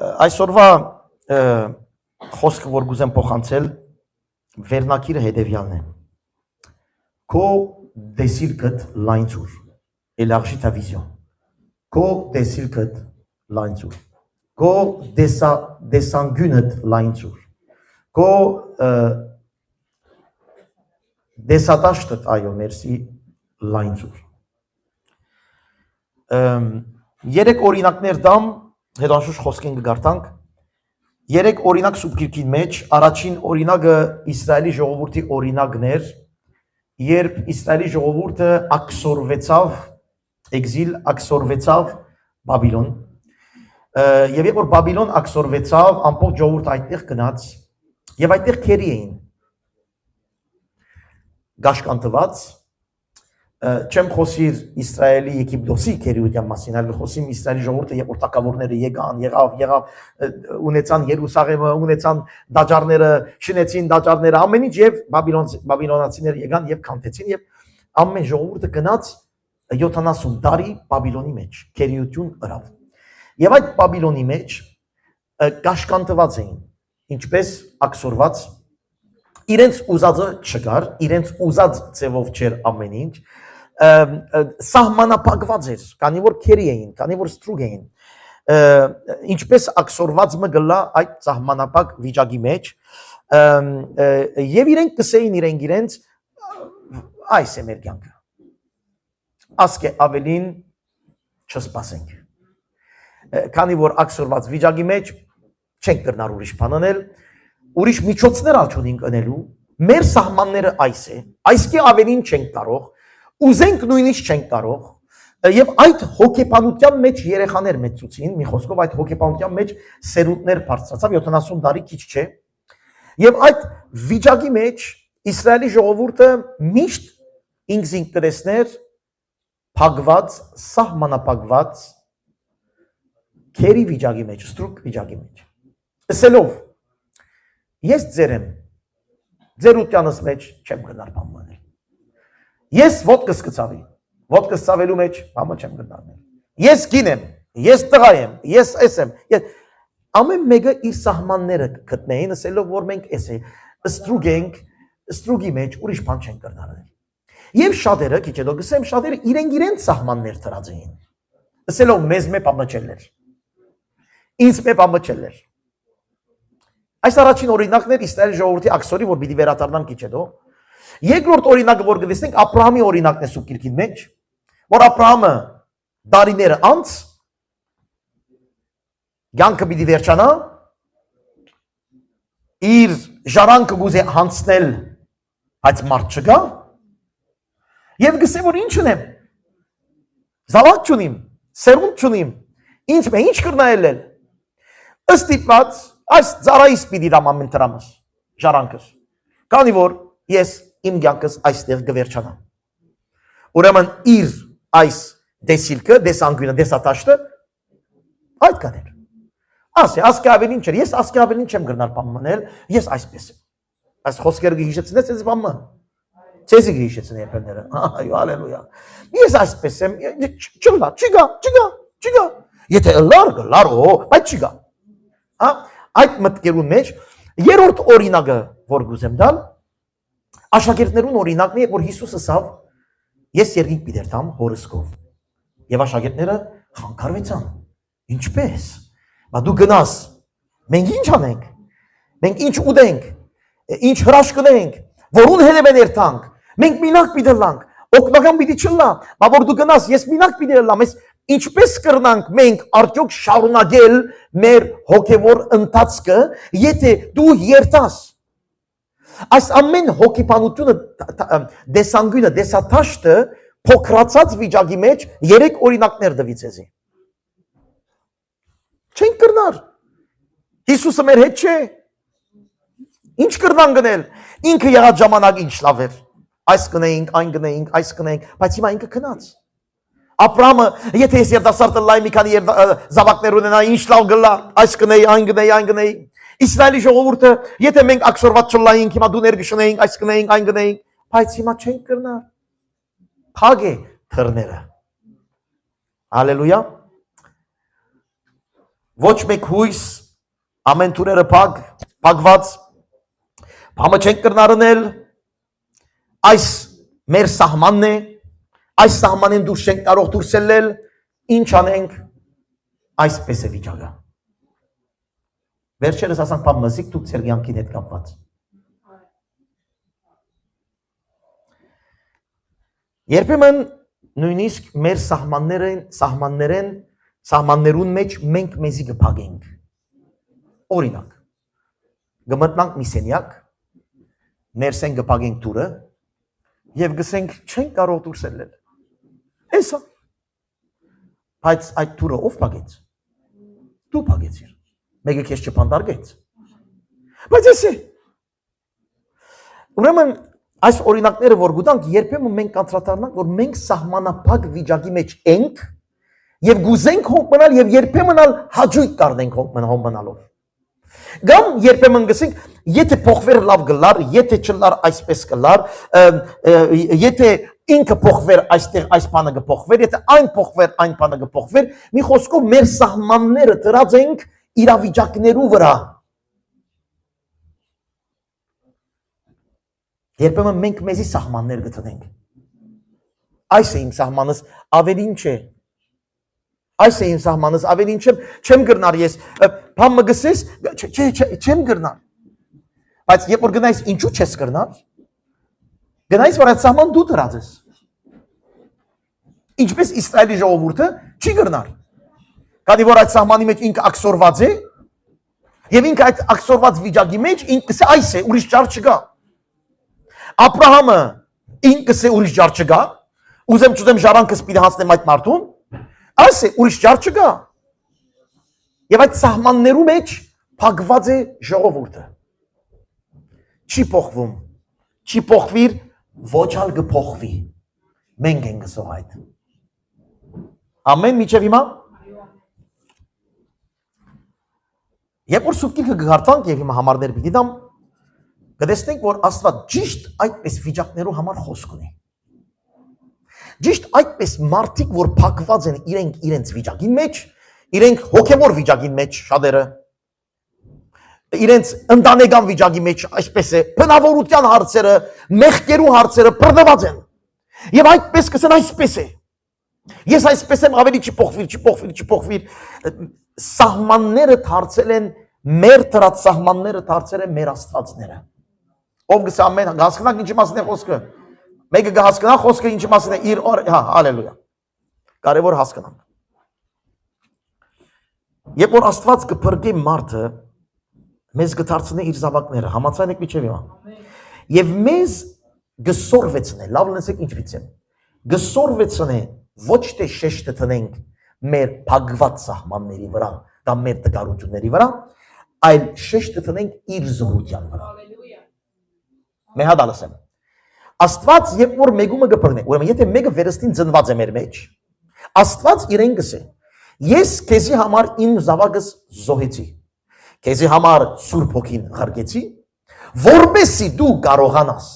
Այսօրվա խոսքը, որ գուզեմ փոխանցել, վերնակիրը հետևյալն է. Քո դեսիլքդ լայնցուր, élargis ta vision. Քո դեսիլքդ լայնցուր. Քո դեսանգյունդ լայնցուր. Քո դեսատաշտդ, այո, մերսի, լայնցուր. Երեք օրինակներ դամ, հետո անշուշտ խոսքին կգարտանք, երեք օրինակ սուբգիրքին մեջ, առաջին օրինակը Իսրայելի ժողովուրդի օրինակն էր, երբ Իսրայելի ժողովուրդը աքսորվեցավ, էքզիլ աքսորվեցավ Բաբիլոն, եւ երբ որ Բաբիլոն աքսորվեցավ, ամբողջ ժողովուրդը այդտեղ գնաց, եւ այդտեղ քերի էին, գաշկանտված, չեմ խոսիր Իսրայելի Եգիպտոսի քերիության մասին, այլ խոսիմ Իսրայելի ժողովուրդը, երբ որ թագավորները եղավ, ունեցան Երուսաղեմը, ունեցան դաջարները, շինեցին դաջարները, ամեն ինչ եւ բաբիլոնացիները եկան եւ քանթեցին եւ ամեն ժողովուրդը գնաց 70 տարի Բաբիլոնի մեջ, քերիություն ըրավ։ Եվ այդ Բաբիլոնի մեջ գաշկանտված էին, ինչպես աքսորված, իրենց ուզածը չկար, իրենց ուզած ձևով չէր ամեն ինչ, սահմանապակված էր, քանի որ քերի էին, քանի որ ստրուկ էին, ինչպես աքսորված մը գլա այդ սահմանապակ վիճակի մեջ, եւ իրենք կսեին իրենց այս է մեր կյանքը, ասկե ավելին չսպասենք, քանի որ աքսորված վիճակի մեջ չենք կրնար ուրիշ բան անել, ուրիշ միջոցներ չունենք անելու, մեր սահմանները այս է, այսկե ավելին չենք կարող, ուզենք նույնիսկ չենք կարող, եւ այդ հոգեբանության մեջ երեխաներ մեծուցին, մի խոսքով այդ հոգեբանության մեջ սերունդներ բարձրացավ 70 տարի քիչ չէ, եւ այդ վիճակի մեջ Իսրայելի ժողովուրդը միշտ ինքզին կտեսներ փակված, սահմանապակված քերի վիճակի մեջ, ստրուկ վիճակի մեջ, ասելով ես ձեր եմ, ձեր ուտյանս մեջ չեմ գնար բան անել, ես ոտքս կծավի, ոտքս ծավելու մեջ բամը չեմ գնարնել, ես կին եմ, ես տղա եմ, ես ես եմ, ամեն մեկը իր սահմանները գտնեին, ասելով որ մենք ես է, ստրուկ ենք, ստրուկի մեջ ուրիշ բան չեն կրնարել, եւ շատերը, քիչ հետո գսեմ, շատերը իրենց սահմաններ տրած էին, ասելով մեզ մե բամը չելներ, ինձ մե բամը չելներ. Այս առաջին օրինակներ Իսրայելի ժողովրդի աքսորի, որ պիտի վերադառնանք քիչ հետո, երկրորդ օրինակը որ կտեսնենք Աբրահամի օրինակն է սուբգիրքին մեջ, որ Աբրահամը դարիները անց կյանքը պիտի վերջանա, իր ժառանգը գուզե հանցնել, բայց մարդ չկա, եւ գսե որ ինչ ունեմ, զավակ չունիմ, սերունդ չունիմ, ինչ կրնայել էլ, ըստիպված այս ծառայիս պիտի դամ ամեն տրամս, ժառանգս, քանի որ ես իմ կյանքս այստեղ կվերջանամ, ուրեմն իր այս դեսիլքը, դեսանգյունը, դեսատաշտը այդ կաներ, ասկե ավելին չէր, ես ասկե ավելին չեմ գրնար բան մնել, ես այսպես եմ, այս խոսքերը գհիշեցնես ես բանը, ցեզի գհիշեցնե երբեները, այո, հալելույա, ես այսպես եմ, չգա, եթե լար, բայց չգա, այդ մտքերուն մեջ, երորդ օրինակը, որ գուզեմ դալ, աշակերտներուն օրինակն է, որ Հիսուսը սավ, ես երկինք պիտերտամ հորսկով, եւ աշակերտները խանգարվեցան, ինչպես, դու գնաս, մենք ինչ անենք, մենք ինչ ուտենք, ինչ հրաշք կնենք, որուն հետևեն երթանք, մենք մինակ պիտի լանք, օգնական պիտի չլա, որ դու գնաս, ես մինակ պիտի լամ, ինչպես կրնանք մենք արդյոք շարունակել մեր հոգևոր ընթացքը, եթե դու երթաս, այս ամեն հոգեբանությունը, դեսանգյունը, դեսատաշտը, փոքրացած վիճակի մեջ երեք օրինակներ դվի ցեզի, չենք կրնար, Հիսուսը մեր հետ չէ, ինչ կրնան գնել, ինքը եղած ժամանակ ինչ լավ էր, այս կնեինք, այն կնեինք, այս կնեինք, բայց հիմա ինքը քնած, Աբրահամը, եթե ես երդասարտը լայ մի քանի զավակներ ունենա, ինչ լավ գլա, այս կնեի, այն կնեի, Իսրայելի ժողովուրդը, եթե մենք աքսորված չլայինք, հիմա դու ներգշնեինք, այս կնեինք, այն կնեինք, բայց հիմա չենք կրնար, փակ է թռները, հալելույա, ոչ մեկ հույս, ամեն թուրերը փակված, բամը չենք կրնարնել, այս մեր սահմանն է, այս սահմանին դուրս չենք կարող դուրս ելնել, ինչ անենք, այսպես է վիճակը։ Վերջերս ասանք բամ մզիկ դուք ձեր կյանքին հետ կապված։ Երբեմն նույնիսկ մեր սահմաններուն մեջ մենք մեզի կփակենք։ Օրինակ, գմտնանք մի սենյակ, ներսեն կփակենք դուրը եւ գսենք չենք կարող դուրս ելնել։ Էսա։ Բայց այդ դուրը ով փակեց։ Դու փակեցիր։ Մեկը քեզ չփանդարգեց։ Բայց էսի։ Ուրեմն այս օրինակները որ գուտանք երբեմն մենք կանտրատարնանք որ մենք սահմանափակ վիճակի մեջ ենք եւ գուզենք հոգ մնալ եւ երբեմն հաջույք կառնենք հոգ մնալով։ Գամ երբեմն գսենք եթե փոխվեր լավ գլար, եթե չլար այսպես գլար, եթե ինքը փոխվեր այստեղ այս բանը կփոխվեր, եթե այն փոխվեր այն բանը կփոխվեր, մի խոսքով մեր սահմանները դրած ենք իրավիճակներու վրա։ Երբեմն մենք մեզի սահմաններ գտնենք։ Այս է իմ սահմանս, ավելին չէ։ Այս է իմ սահմանս, ավելին չեմ գրնար ես, բան մը գսես, չեմ գրնար։ Բայց երբ որ գնայիս ինչու չես գրնար, գնայիս որ այդ սահման դու դրած ես։ Ինչպես Իսրայելի ժողովուրդը չի գրնար։ Քանի որ այդ սահմանի մեջ ինքը աքսորված է, եւ ինքը այդ աքսորված վիճակի մեջ ինքը այս է, ուրիշ ճար չկա։ Աբրահամը ինքս է ուրիշ ճար չկա, ուզեմ չուզեմ ժառանգս պիտի հասնեմ այդ մարդուն, այս է ուրիշ ճար չկա։ Եվ այդ սահմաններու մեջ փակված է ժողովուրդը։ Չի փոխվում, չի փոխվիր, ոչ ալ կփոխվի։ Մենք ենք գսող այդ։ Ամեն միջև հիմա։ Երբ որ սուբկիրքը գարտանք եւ հիմա համարներ պիտի դամ, կտեսնենք, որ Աստված ճիշտ այդպես վիճակներու համար խոսք ունի։ Ճիշտ այդպես մարդիկ, որ փակված են իրենց վիճակին մեջ, իրենք հոգևոր վիճակին մեջ շատերը, իրենց ընտանեկան վիճակի մեջ այսպես է, բնավորության հարցերը, մեղքերու հարցերը բռնված են։ Եվ այդպես կսեն այսպես է։ Ես այսպես եմ ավելի չփոխվիր։ Սահմանները դարձել են մեր դրած սահմանները դարձել են մեր աստվածները։ Ով գսա ամեն հասկանանք ինչի մասին է խոսքը։ Մեկը կհասկանա խոսքը ինչի մասին է իր հալելույա։ Կարևոր հասկանանք։ Երբ որ Աստված կփրկի մարդը, մեզ կդարձնի իր զավակները, համաձայն եք միջև հիմա։ Եվ մեզ գսորվեցնե, լավ լսեք ինչպես եմ։ Գսորվեցնե ոչ թե շեշտը տնենք մեր փակված սահմանների վրա, կամ մեր տկարությունների վրա, այլ շեշտը տնենք իր զորության վրա։ Մեհադալս եմ։ Աստված երբ որ մեկումը կփրկնի, ուրեմն եթե մեկը վերստին ծնված է մեր մեջ, Աստված իրեն գսե. Ես քեզի համար իմ զավակս զոհեցի։ Քեզի համար Սուրբ Հոգին ղրկեցի, որպեսզի դու կարողանաս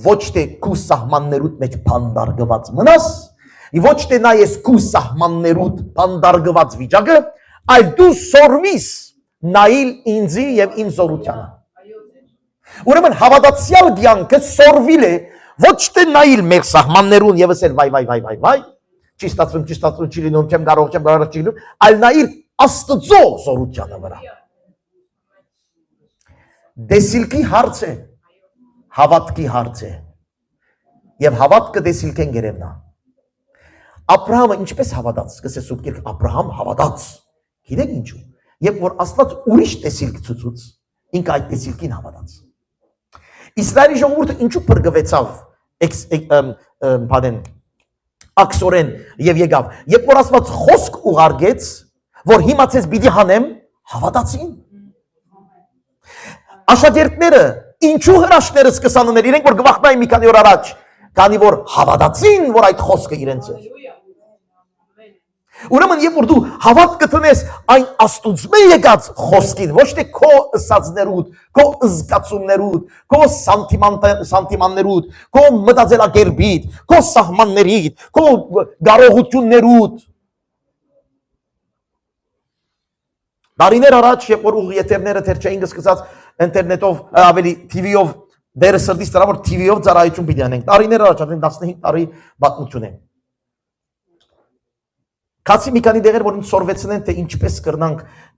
ոչ թե քու սահմաններուդ մեջ փանդարգված մնաս, ոչ թե նայես քու սահմաններուդ փանդարգված վիճակը, այլ դու սորվիս նայել ինձի եւ իմ զորությանը։ Ուրեմն հավատացյալ կյանքը սորվիլ է ոչ թե նայել մեր սահմաններուն եւ ասել վայ, չի ստացվում, չի լինում, չեմ կարող, չի լինում, այլ նայել Աստծո զորությանը վրա։ Դեսիլքի հարց է, հավատքի հարց է։ Եվ հավատքը դեսիլքեն գերևնա։ Աբրահամը ինչպես հավատաց, կսե Սուրբ Գիրքը, Աբրահամ հավատաց։ Գիտեք ինչու։ Երբ որ Աստված ուրիշ դեսիլք ցուցուց, ինքը այդ դեսիլքին հավատաց։ Իսրայելի ժողովուրդը ինչու փրկվեցավ աքսորեն եւ եկավ։ Երբ որ Աստված խոսք ուղարկեց, որ հիմա ցես պիտի հանեմ, հավատացին։ Աշակերտները ինչու հրաշքները սկսան անել, իրենք որ գվախնային մի քանի օր առաջ, քանի որ հավատացին, որ այդ խոսքը իրենց է։ Ուրեմն երբ որ դու հավատ կտնես այն Աստուծո եկած խոսքին, ոչ թե քո ըսածներուդ, քո զգացումներուդ, քո սանտիմաններուդ, քո մտածելակերպիդ, քո սահմաններիդ, քո կարողություններուդ, Տարիներ առաջ, երբ որ ուղի եթերները թեր չէին սկսած ինտերնետով, ավելի TV-ով, դերը սրտից դրա որ TV-ով ծառայություն պիտի անենք։ Տարիներ առաջ, արդեն 15 տարի պատմություն է։ Կացի մի քանի դեղեր, որ ինձ սորվեցնեն, թե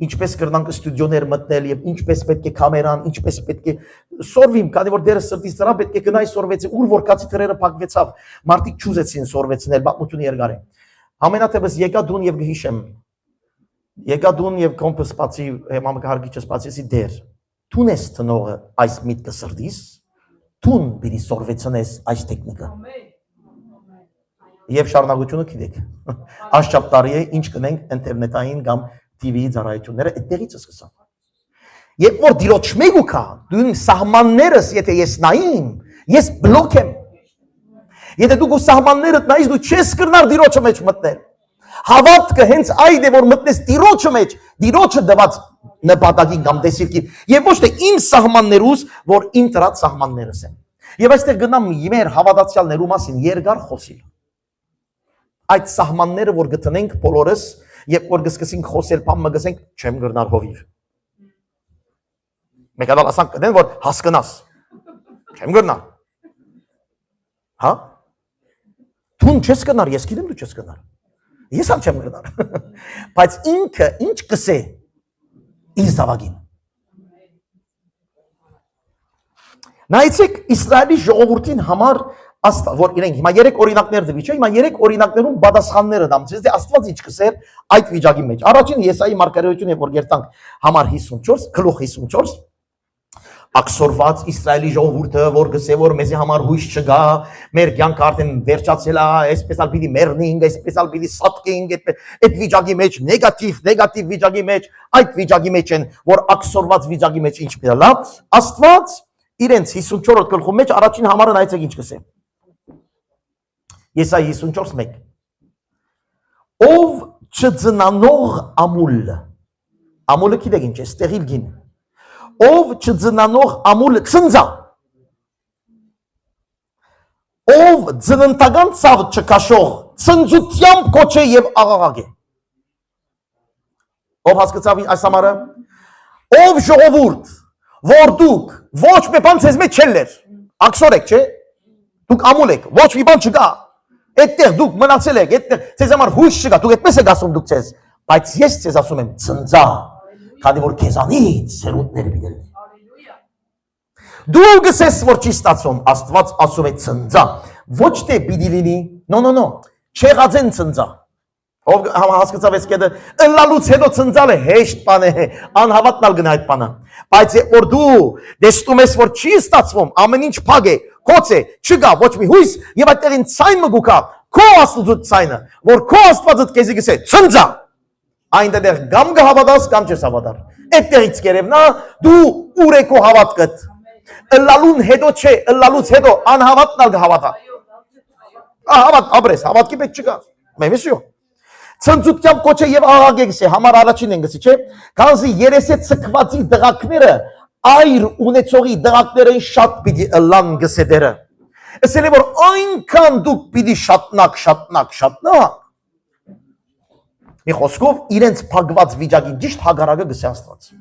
ինչպես կրնանք ստուդիոներ մտնել եւ ինչպես պետք է կամերան, ինչպես պետք է սորվիմ, քանի որ դերը սրտից դրա պետք է գնայի սորվեցի, ուր որ կացի թրերը փակվեցավ, մարդիկ չուզեցին սորվեցնել, պատմությունը երկար է։ Ամենաթեւս եկա դուն եւ գհիշեմ։ Եկա դուն եւ կոմպը սպացի, մամկահարգիչը սպացեցի դեր։ Տուն ես տնողը այս միտքը սրտիս, տուն պիտի սորվեցնես այս տեխնիկը։ Եվ շարունակությունը գիտեք։ Աշխապ տարի է ինչ կնենք ինտերնետային կամ TV-ի ծառայությունները այդտեղից սկսան։ Երբ որ դիրոջ մեկ ու կա, դու սահմաններս եթե ես նայեմ, ես բլոկ եմ։ Եթե դու քո սահմաններդ նայես, դու չես կրնար դիրոջը մեջ մտնել։ Հավատքը հենց այդ է որ մտնես դիրոջը մեջ, դիրոջը դված նպատակին կամ տեսիլքին, եւ ոչ թե իմ սահմաններուս, որ իմ տրած սահմաններս են։ Եվ այստեղ գնամ մեր հավատացյալներու մասին երկար խոսիլ։ Այդ սահմանները որ գտնենք բոլորս, երբ որ գսկսենք խոսել, բան մը գսենք, չեմ գրնար հովիվ։ Մեկադալ ասանք կդեն որ հասկնաս։ Չեմ գրնար։ Հա? Դու չես կնար, ես գիտեմ դու չես կնար։ Ես ալ չեմ գրնար։ Բայց ինքը ինչ կսե ինձ դավագին։ Նայեցեք Իսրայելի ժողովրդին համար որ իրենք հիմա 3 օրինակներ դվի, չէ՞, հիմա 3 օրինակներում պատասխանները դամ, դե Աստված ինչ կսեր այդ վիճակի մեջ։ Առաջին Եսայի մարգարեությունը, որ երթանք համար 54, գլուխ 54, ակսորված Իսրայելի ժողովուրդը, որ գսե որ մեզի համար հույս չգա, մեր կյանքը արդեն վերջացել է, այսպես ալ պիտի մեռնենք, այսպես ալ պիտի սատկենք, այդ վիճակի մեջ նեգատիվ վիճակի մեջ, այդ վիճակի մեջ են, որ ակսորված վիճակի մեջ ինչ պիտի լա, Աստված իրենց 54-րդ գլխում մեջ առաջին համարը նայեցեք ինչ կսե։ Եսայի 54:1 Ով չձնանող ամուլ, ամուլը գիտեք ինչ է, ստեղիլ գին, ով չձնանող ամուլ ցնձա, ով ձնընտական ցավ չքաշող ցնծությամբ կոչե եւ աղաղակ է։ Ով հասկացավ այս համարը, ով ժողովուրդ, որ դուք ոչ մի բան ցեզ մեջ չելեր, ակսորեք, չէ՞, դուք ամուլ եք, ոչ մի բան չկա, այդտեղ դուք մնացել եք, այդտեղ ցեզ համար հույս չկա, դուք այդպես եք ասում դուք ցեզ, բայց ես ցեզ ասում եմ ցնծա, քանի որ քեզանից սերունդները պիտի լինեն։ Դու գսես որ չի ստացվում, Աստված ասում է ցնծա, ոչ թե պիտի լինի, no, չեղածեն ցնծա։ Ով հասկացավ այս կետը, ընլալուց հետո ցնծալը հեշտ բան է, անհավատալ գնա այդ բանը։ Բայց որ դու դեստում ես որ չի ստացվում, ամեն ինչ փակ է, կոց է, չկա ոչ մի հույս, եւ այդտեղին ցայն մգուկա, քո Աստծոց ցայնը, որ քո Աստվածդ քեզի գսե ցնծա։ Այնտեղ կամ կհավատաս կամ չես հավատար։ Այդտեղից կերևնա դու ուր է քո հավատքդ։ Ընլալուն հետո չէ, ընլալուց հետո անհավատալ կհավատա։ Հավատ ապրես, հավատքի պետք չկա։ Մեմեսյո։ Ցնծությամբ կոչե եւ աղաղակ է, համար առաջին են գսի, չէ՞։ Քանզի երեսե ցկվածի դղակները այր ունեցողի դղակները շատ պիտի լան գսեդերը։ Ասել է որ այնքան դուք պիտի շատնակ։ Մի խոսքով իրենց փակված վիճակի ճիշտ հագարակը գսե Աստված։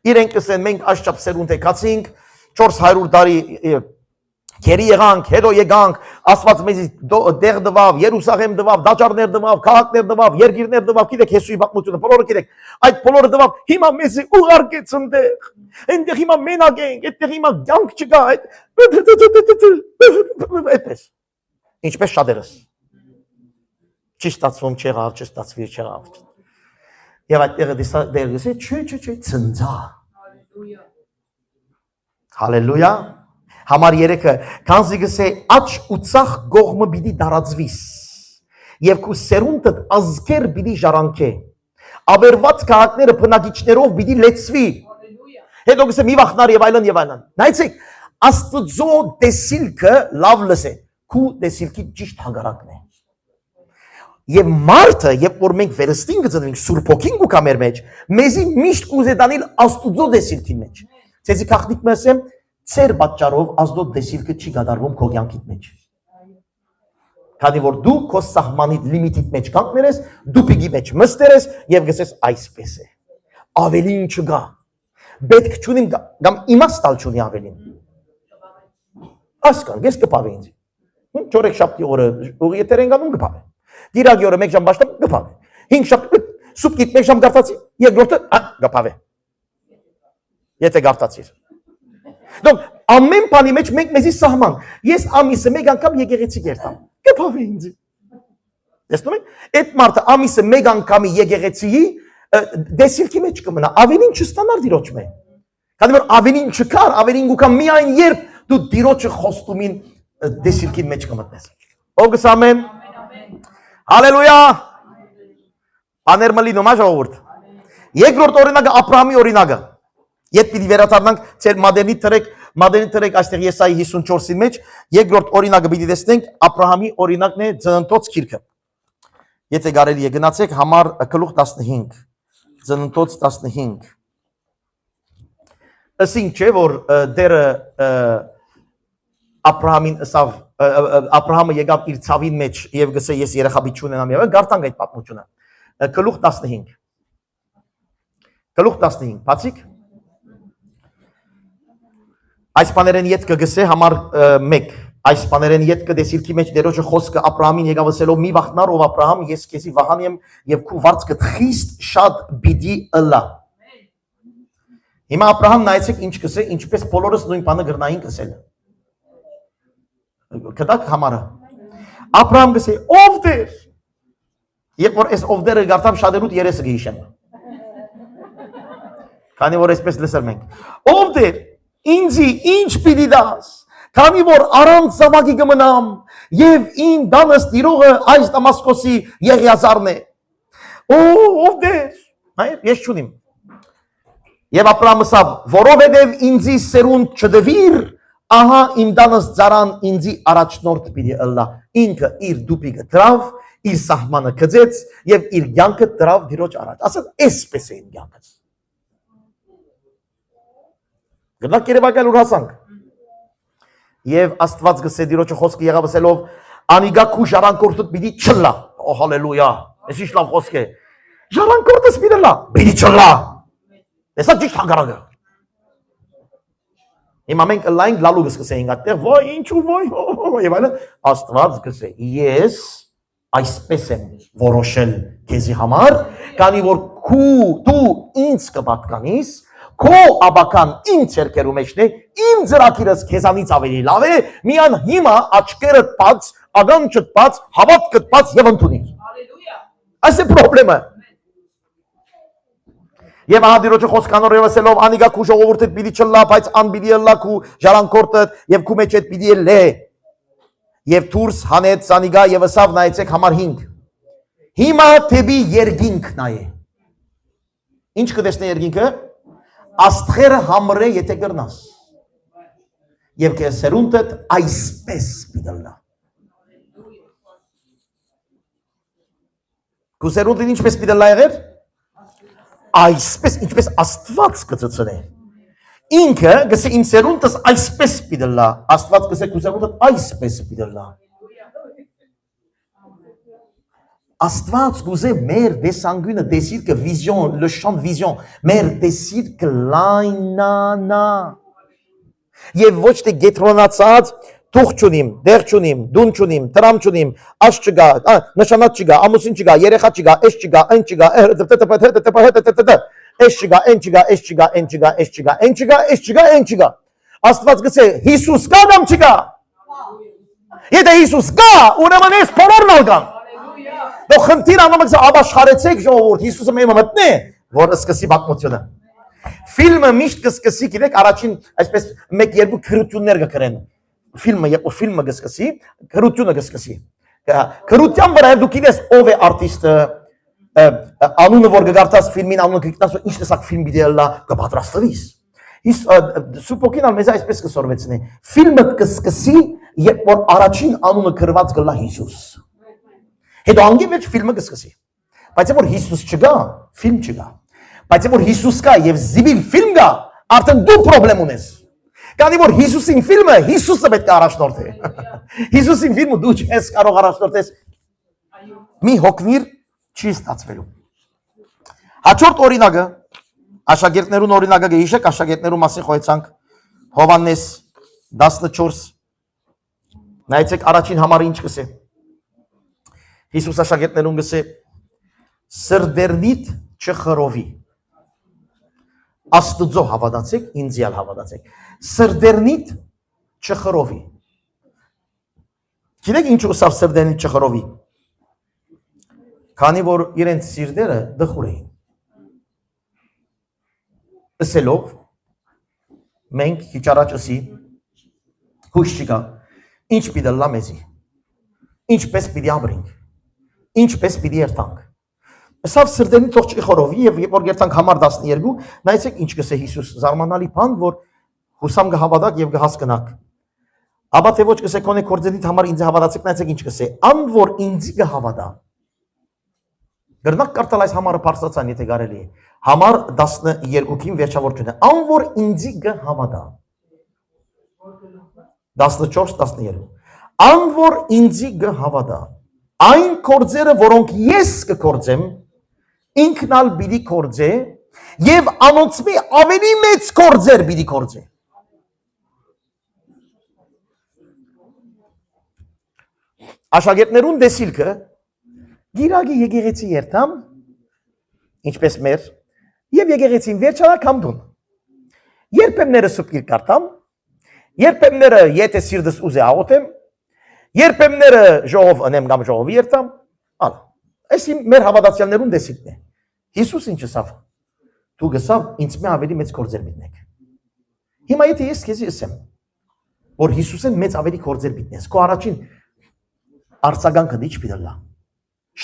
Իրենք ասեն մենք աշխապ սերունդ եկացինք 400 տարի Քերի եղանք, հետո եկանք, Աստված մեզի դեղ դվավ, Երուսաղեմ դվավ, դաճարներ դվավ, քաղաքներ դվավ, երկիրներ դվավ, գիտեք Հեսուի պատմությունը, բոլորը գիտեք, այդ բոլորը դվավ, հիմա մեզի ուղարկեց այնտեղ հիմա մենակ ենք, այդտեղ հիմա կյանք չկա, այդպես, ինչպես շատերս, չի ստացվում չեղավ, չստացվի չեղավ, եւ այդտեղը դեր գսե, չէ, ցնծա, հալելույա, Համար 3-ը, քանզի գսե աչ ու ցախ գողմը պիտի դարածվիս, եւ քու սերունդդ ազգեր պիտի ժառանգե, ավերված քաղաքները բնակիչներով պիտի լեցվի, հետո գսե մի վախնար եւ այլն, նայեցեք, Աստծո տեսիլքը լավ լսե, քու տեսիլքի ճիշտ հագարակն է, եւ մարդը, երբ որ մենք վերստին գծնենք Սուրբ Հոգին գուկա մեր մեջ, մեզի միշտ կուզե տանել Աստծո տեսիլքի մեջ, ցեզի քաղտնիկ մսեմ Ծեր պատճառով Աստծո տեսիլքը չի կատարվում քո կյանքիդ մեջ։ Քանի որ դու քո սահմանիդ լիմիտիդ մեջ կանգներես, դու պիգի մեջ մստերես եւ գսես այսպես է։ ավելին չգա։ Պետք չունիմ կամ իմաստալ չունի ավելին։ Ասկան, ես կպավի ինձ։ Չորեք շաբթի օրը ուղի եթեր են գանում կպավի։ Դիրագի օրը մեկ ժամ բաշտամ կպավի։ 5 շաբթի սուպկիտ մեկ ժամ գարտացի, երկրորդը կպավի։ Եթե գարտացիր։ Donc ամեն բանի մեջ մենք մեզի սահման։ Ես ամիսը մեկ անգամ եկեղեցի կերտամ։ Կպավի ինձ։ Տեսնում եք, այդ մարդը ամիսը մեկ անգամի եկեղեցիի դեսիլքի մեջ կմնա, ավելին չստանար դիրոջ մե։ Քանի որ ավելին չկար, ավելին գուքա միայն երբ դու դիրոջը խոստումին դեսիլքի մեջ կմտնես։ Ով գսամեն։ Հալելույա։ Աներ մլինո մա ժողովուրդ։ Երկրորդ օրինակը Աբրահամի օրինակը։ Ետ պիտի վերադառնանք ծեր մադերնի թրեք այստեղ Եսայի 54-ի մեջ, երկրորդ օրինակը պիտի տեսնենք Աբրահամի օրինակն է Ծննդոց գիրքը։ Եթե կարելի է գնացեք համար գլուխ 15, Ծննդոց 15։ Ասինք չէ, որ դերը Աբրահամը եկավ իր ցավին մեջ եւ գսե ես երեխա չունենամ եւ գարտանք այդ պատմությունը։ Գլուխ 15։ Գլուխ 15, բացիկ։ Այս բաներեն յետ կգսե համար 1 այս բաներեն յետ կդեսիլքի մեջ դերոջը խոսքը Աբրահամին եկավ ասելով մի վախնար ով Աբրահամ ես քեզի վահան եմ եւ քու վարձքը խիստ շատ բիդի ըլա հիմա Աբրահամ նայեցեք ինչ կսե ինչպես բոլորս նույն բանը գրնային կսել կդակ համարը Աբրահամ կսե ով դեր երբ որ այս ով դերը գարտամ շատերուտ երեսը գիշեն քանի որ այսպես լսել մենք ով դեր Ինձի ինչ պիտի դաս, քանի որ առանց զավակի կմնամ, եւ իմ դանս տիրողը այս Դամասկոսի Եղիազարն է։ Ով դեր, ես չունիմ։ Եվ Աբրահամը ասավ, որովհետև ինձի սերունդ չդվիր, ահա իմ դանս ծարան ինձի առաջնորդ պիտի ըլլա։ Ինքը իր դուպիկը դրավ, իր սահմանը գծեց եւ իր կյանքը դրավ Տիրոջ առաջ։ Ասած, այսպես է իմ կյանքս։ Գնանք Երևակայել ուր հասանք։ Եվ Աստված գսե Տիրոջը խոսքը եղավ ասելով անիգա քու ժառանգորդդ պիտի չլա։ Օ հալելույա։ Էս ինչ լավ խոսք է։ Ժառանգորդս պիտի լա, պիտի չլա։ Էսա ճիշտ հանգարակը։ Հիմա մենք լայն լալու գսկսեինք այդտեղ, ոյ ինչու ոյ եւ այլն Աստված գսե ես այսպես եմ որոշել քեզի համար, քանի որ դու ինձ կպատկանես Քո աբական իմ ցերկերու մեջն է, իմ ծրագիրս քեզանից ավելի լավ է, միան հիմա աչքերդ բաց, ագանջդ բաց, հավատքդ բաց եւ ընդունի։ Հալելույա։ Այս է խնդրեմը։ Եվ ահադիրոջը խոսքանոր ասելով անիգա քու ժողովուրդդ պիտի չլա, բայց անպիտի լա քու ժառանգորդդ եւ քու մեջ այդ պիտի լե։ Եվ դուրս հանեց անիգա եւ ասավ նայեցեք համար 5։ Հիմա թեպի երկինք նայե։ Ինչ կտեսնե երկինքը։ Աստղերը համրե եթե գրնաս եւ քեզ սերունդդ այսպես պիտելնա քու սերունդին ինչպես պիտելնա եղեր այսպես ինչպես Աստված կծծնե ինքը գսե իմ սերունդս այսպես պիտելնա Աստված գսե քու սերունդդ այսպես պիտելնա Աստված գուզե մեր դեսանգյունը դեսիրկը վիզիոն, le champ de vision, մեր դեսիրկը լայնանա։ Եվ ոչ թե գետրոնացած թուղ չունիմ, դեղ չունիմ, դուն չունիմ, տրամ չունիմ, աշ չգա, նշանած չգա, ամուսին չգա, երեխա չգա, էս չգա, այն չգա, էս չգա, այն չգա, էս չգա, այն չգա, էս չգա, այն չգա, էս չգա, այն չգա։ Աստված գսե Հիսուս կա կամ չգա։ Եթե Հիսուս կա, ուրեմն ես բոլորն ալգան։ Դու խնդիր անում ես ապաշխարեցեք ժողովուրդ Հիսուսը մեմը մտնե որ սկսի բակմությունը ֆիլմը միշտ կսկսի գիտեք առաջին այսպես 1-2 քրություններ կգրեն ֆիլմը կսկսի քրությունը կսկսի քրության վրա դու գիտես ով է արտիստը անունը որ կգարտաս ֆիլմին անունը կգիտաս ինչ տեսակ ֆիլմ դիտելա կպատրաստվես սուպոկին մեզ այսպես կսորվեցնի ֆիլմը կսկսի երբ որ առաջին անունը գրված կլա Հիսուս Հետո անգի մեջ ֆիլմը կսկսի։ Բայց որ Հիսուս չգա, ֆիլմ չգա։ Բայց որ Հիսուս կա եւ զիվիլ ֆիլմ կա, արդեն դու խնդրեմ ունես։ Քանի որ Հիսուսին ֆիլմը Հիսուսը պետք է առաջնորդի։ Հիսուսին ֆիլմը դու չես կարող առաջնորդես։ Մի հոգնիր չի ստացվելու։ Հաջորդ օրինակը Աշակերտներուն օրինակը գիշեք, աշակերտներու մասին խոյցանք Հովաննես 14 նայեցեք առաջին համարը ինչ կսե Հիսուս աշակերտներուն գսե սրդերնիտ չխրովի Աստծո հավատացեք, ինձյալ հավատացեք սրդերնիտ չխրովի Գիտեք ինչ ուսավ սրդերնիտ չխրովի Քանի որ իրենց սիրտերը դխուր էին Ասելով մենք քիչ առաջ ասի հույս չկա ինչ պիտի լա մեզի ինչպես պիտի ապրենք ինչպես պիտի երթանք Ասավ սրդերնիտ թող չխրովի եւ երբ որ երթանք համար 12 նայեցեք ինչ կսե Հիսուս զարմանալի բան որ հուսամ կհավատաք եւ կհասկնաք Աբա թե ոչ կսե կոնե կորձենիդ համար ինձ հավատացեք նայեցեք ինչ կսե ան որ ինձ կհավատա Գրնակ կարդալ այս համարը բարձրացան եթե կարելի է Համար 12-ին վերջավորությունը ան որ ինձ կհավատա 14-12 Ան որ ինձ կհավատա Այն կորձերը որոնք ես կկորձեմ ինքնալ պիտի կորձե եւ անոնցմի ավելի մեծ կորձեր պիտի կորձե Աշակերտներուն դեսիլքը գիրագի եկեղեցի երթամ ինչպես մեր եւ եկեղեցին վերջանա կամ դուն երբեմները սուպիր կարտամ երբեմները եթե սիրտս ուզե աղոթեմ երբեմները ժողով անեմ կամ ժողովի երթամ ալա Այս մեր հավատացյալներուն դեսիլքն է Հիսուս ինչ ասավ դու գսավ ինձ մե ավելի մեծ կորձեր միտնեք Հիմա եթե ես քեզի ասեմ որ Հիսուսեն մեծ ավելի կորձեր միտնես քո առաջին արձագանքը դիչ պիտի լա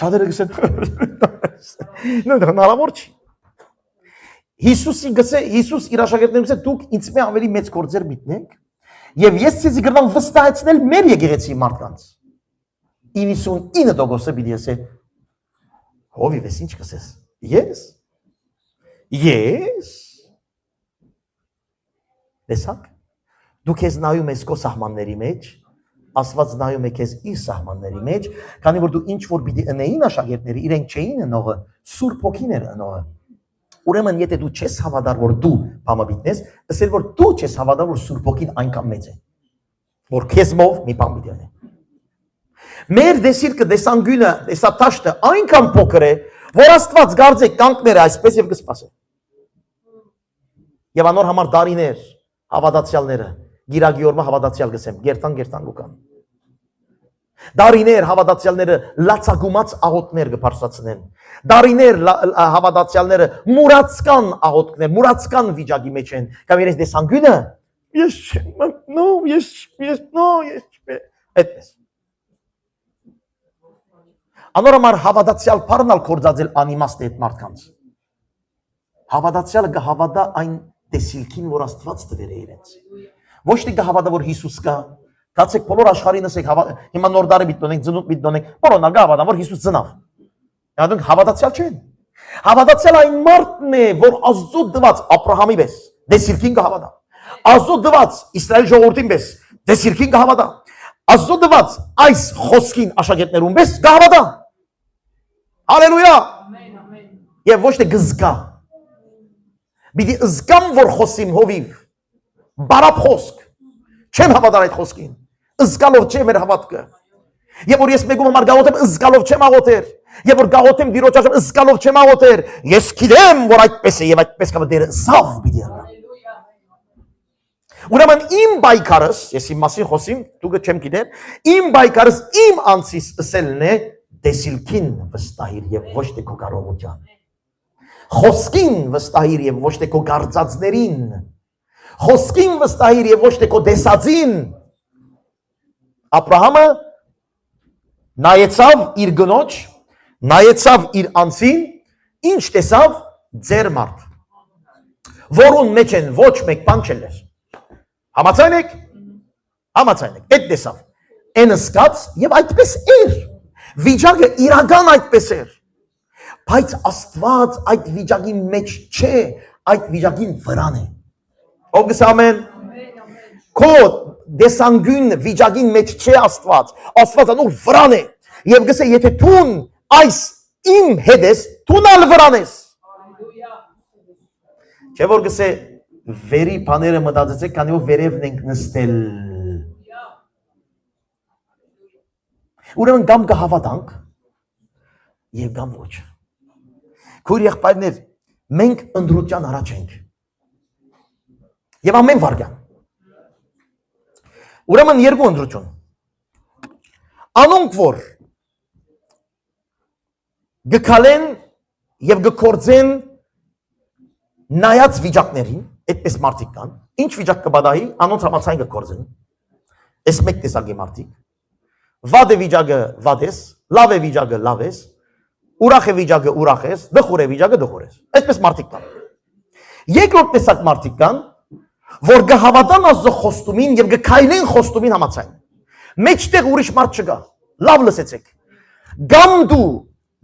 Շատերը գսեն Նո հնարավոր չի Հիսուսի գսե Հիսուս իր աշակերտներուն գսե դուք ինձ մե ավելի մեծ կորձեր միտնեք Եվ ես ցեզի գրնամ վստահեցնել մեր եկեղեցի մարդկանց 99% պիտի ասե Հովիվ ես ինչ կսես Ես Տեսակ Դու քեզ նայում ես քո սահմանների մեջ Աստված նայում է քեզ իր սահմանների մեջ քանի որ դու ինչ որ պիտի ընեին աշակերտները իրենք չէին ընողը Սուրբ Հոգին էր ընողը Ուրեմն եթե դու չես հավատար որ դու բամը միտնես ասել որ դու չես հավատար որ Սուրբ Հոգին այնքան մեծ է որ քեզ մով մի բան պիտի անե Մեր դեսիլքը դեսանգյունը դեսատաշտը այնքան փոքր է որ Աստված գարձե կանգներ այսպես եւ կսպասե Եվ անոր համար դարիներ հավատացյալները Գիրագի օրմա հավատացյալ գսեմ գերտան գուկան Դարիներ հավատացյալները լացագումած աղոտներ կբարձրացնեն Դարիներ հավատացյալները մուրացկան աղոտներ մուրացկան վիճակի մեջ են կամ իրենց դեսանգյունը ես այդպես Անոր համար հավատացյալ բառնալ կորձածել անիմաստ է այդ մարդկանց Հավատացյալը կհավատա այն տեսիլքին որ Աստված տվել է իրենց Ոչ թե կհավատա որ Հիսուս կա Կացեք բոլոր աշխարհին ասեք հիմա նոր դարի միտոնենք ծնունդ միտոնենք բոլորն կհավատան որ Հիսուս ծնավ Դրանք հավատացյալ չեն Հավատացյալ այն մարդն է որ Աստծո դված Աբրահամի պես դեսիլքին կհավատա Աստծո դված Իսրայել ժողովրդին պես դեսիլքին կհավատա Աստծո դված այս խոսքին աշակերտներուն պես կհավատա Հալելույա Եվ ոչ թե գզգա Բիդի զգամ որ խոսիմ հովիվ Բարապ խոսք Չեմ հավատար այդ խոսքին Զգալով չեմ էր հավատքը Եվ որ ես մեկում համար գաղոթեմ զգալով չեմ աղոթեր Եվ որ գաղոթեմ դիրոջ աշխեմ զգալով չեմ աղոթեր Ես գիտեմ որ այդպես է եւ այդպես կամը դերը զավ բիդի անա Ուրեմն իմ բայկարս Ես իմ մասին խոսիմ դուքը չեմ գիտեր Իմ բայկարս իմ անցիս ասելն է Դեսիլքին վստահիր եւ ոչ թե քո կարողության Խոսքին վստահիր եւ ոչ թե քո գարձածներին Խոսքին վստահիր եւ ոչ թե քո դեսածին Աբրահամը նայեցավ իր գնոջ նայեցավ իր անձին ինչ տեսավ ձեր մարդ որուն մեջ են ոչ մեկ բան չելեր Համաձայն եք այդ տեսավ այն սկաց եւ այդպես էր Վիճակը իրական այդպես էր Բայց Աստված այդ վիճակի մեջ չէ այդ վիճակին վրան է Ով գսե ամեն Քո դեսանգյուն վիճակին մեջ չէ Աստված Աստված անոր վրան է Եվ գսե եթե դու այս իմ հետ ես դու նալ վրան ես Չէ որ գսե վերի բաները մտածեցեք, քանի որ վերևն ենք նստել։ Ուրեմն կամ կհավատանք եւ կամ ոչ։ Քույր եղբայրներ, մենք ընդրության առաջ ենք։ Եվ ամեն վարքյան։ Ուրեմն երկու ընդրություն։ Անոնք որ գկալեն եւ գկործեն նայած վիճակներին, այդպես մարդիկ կան, ինչ վիճակ կբադայի, անոնց համացայն կկործեն։ Այս մեկ տեսակի մարդիկ։ Վատ է վիճակը վատես, լավ է վիճակը լավես, ուրախ է վիճակը ուրախես, դխուր է վիճակը դխուրես։ Այսպես մարդիկ կան։ Երկրորդ տեսակ մարդիկ կան, որ կհավատան Աստծո խոստումին եւ կքայլեն խոստումին համաձայն։ Մեջտեղ ուրիշ մարդ չկա։ Լավ լսեցեք։ Գամ դու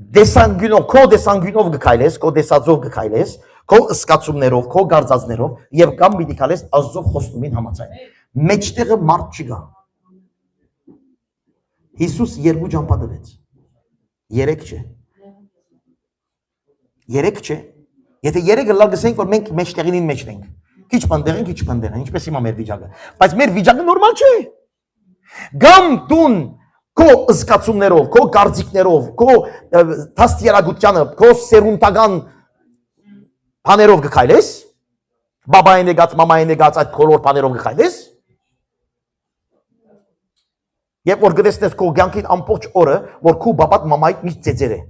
դեսանգյունով, քո դեսանգյունով կքայլես, քո դեսածով կքայլես, քո սկացումներով, քո գարձածներով եւ կամ պիտի քայլես Աստծո խոստումին համաձայն։ Մեջտեղը մարդ չկա։ Հիսուս երկու ճամփա տվեց։ Երեք չէ։ Երեք չէ։ Եթե երեքը լավ գսենք, որ մենք մեջտեղին մեջ ենք։ Քիչ բան դեղեն, քիչ բան դեղեն, ինչպես հիմա մեր վիճակը։ Բայց մեր վիճակը նորմալ չէ։ Գամ դուն քո զգացումներով, քո գարձիկներով, քո դաստիարակությանը, քո սերունդական բաներով գքայլես, բաբային եկած, մամային եկած այդ քոլոր բաներով գքայլես։ Եվ որ գտեսնես քո կյանքին ամբողջ օրը, որ քո բաբատ մամայիդ միշտ ծեծեր է։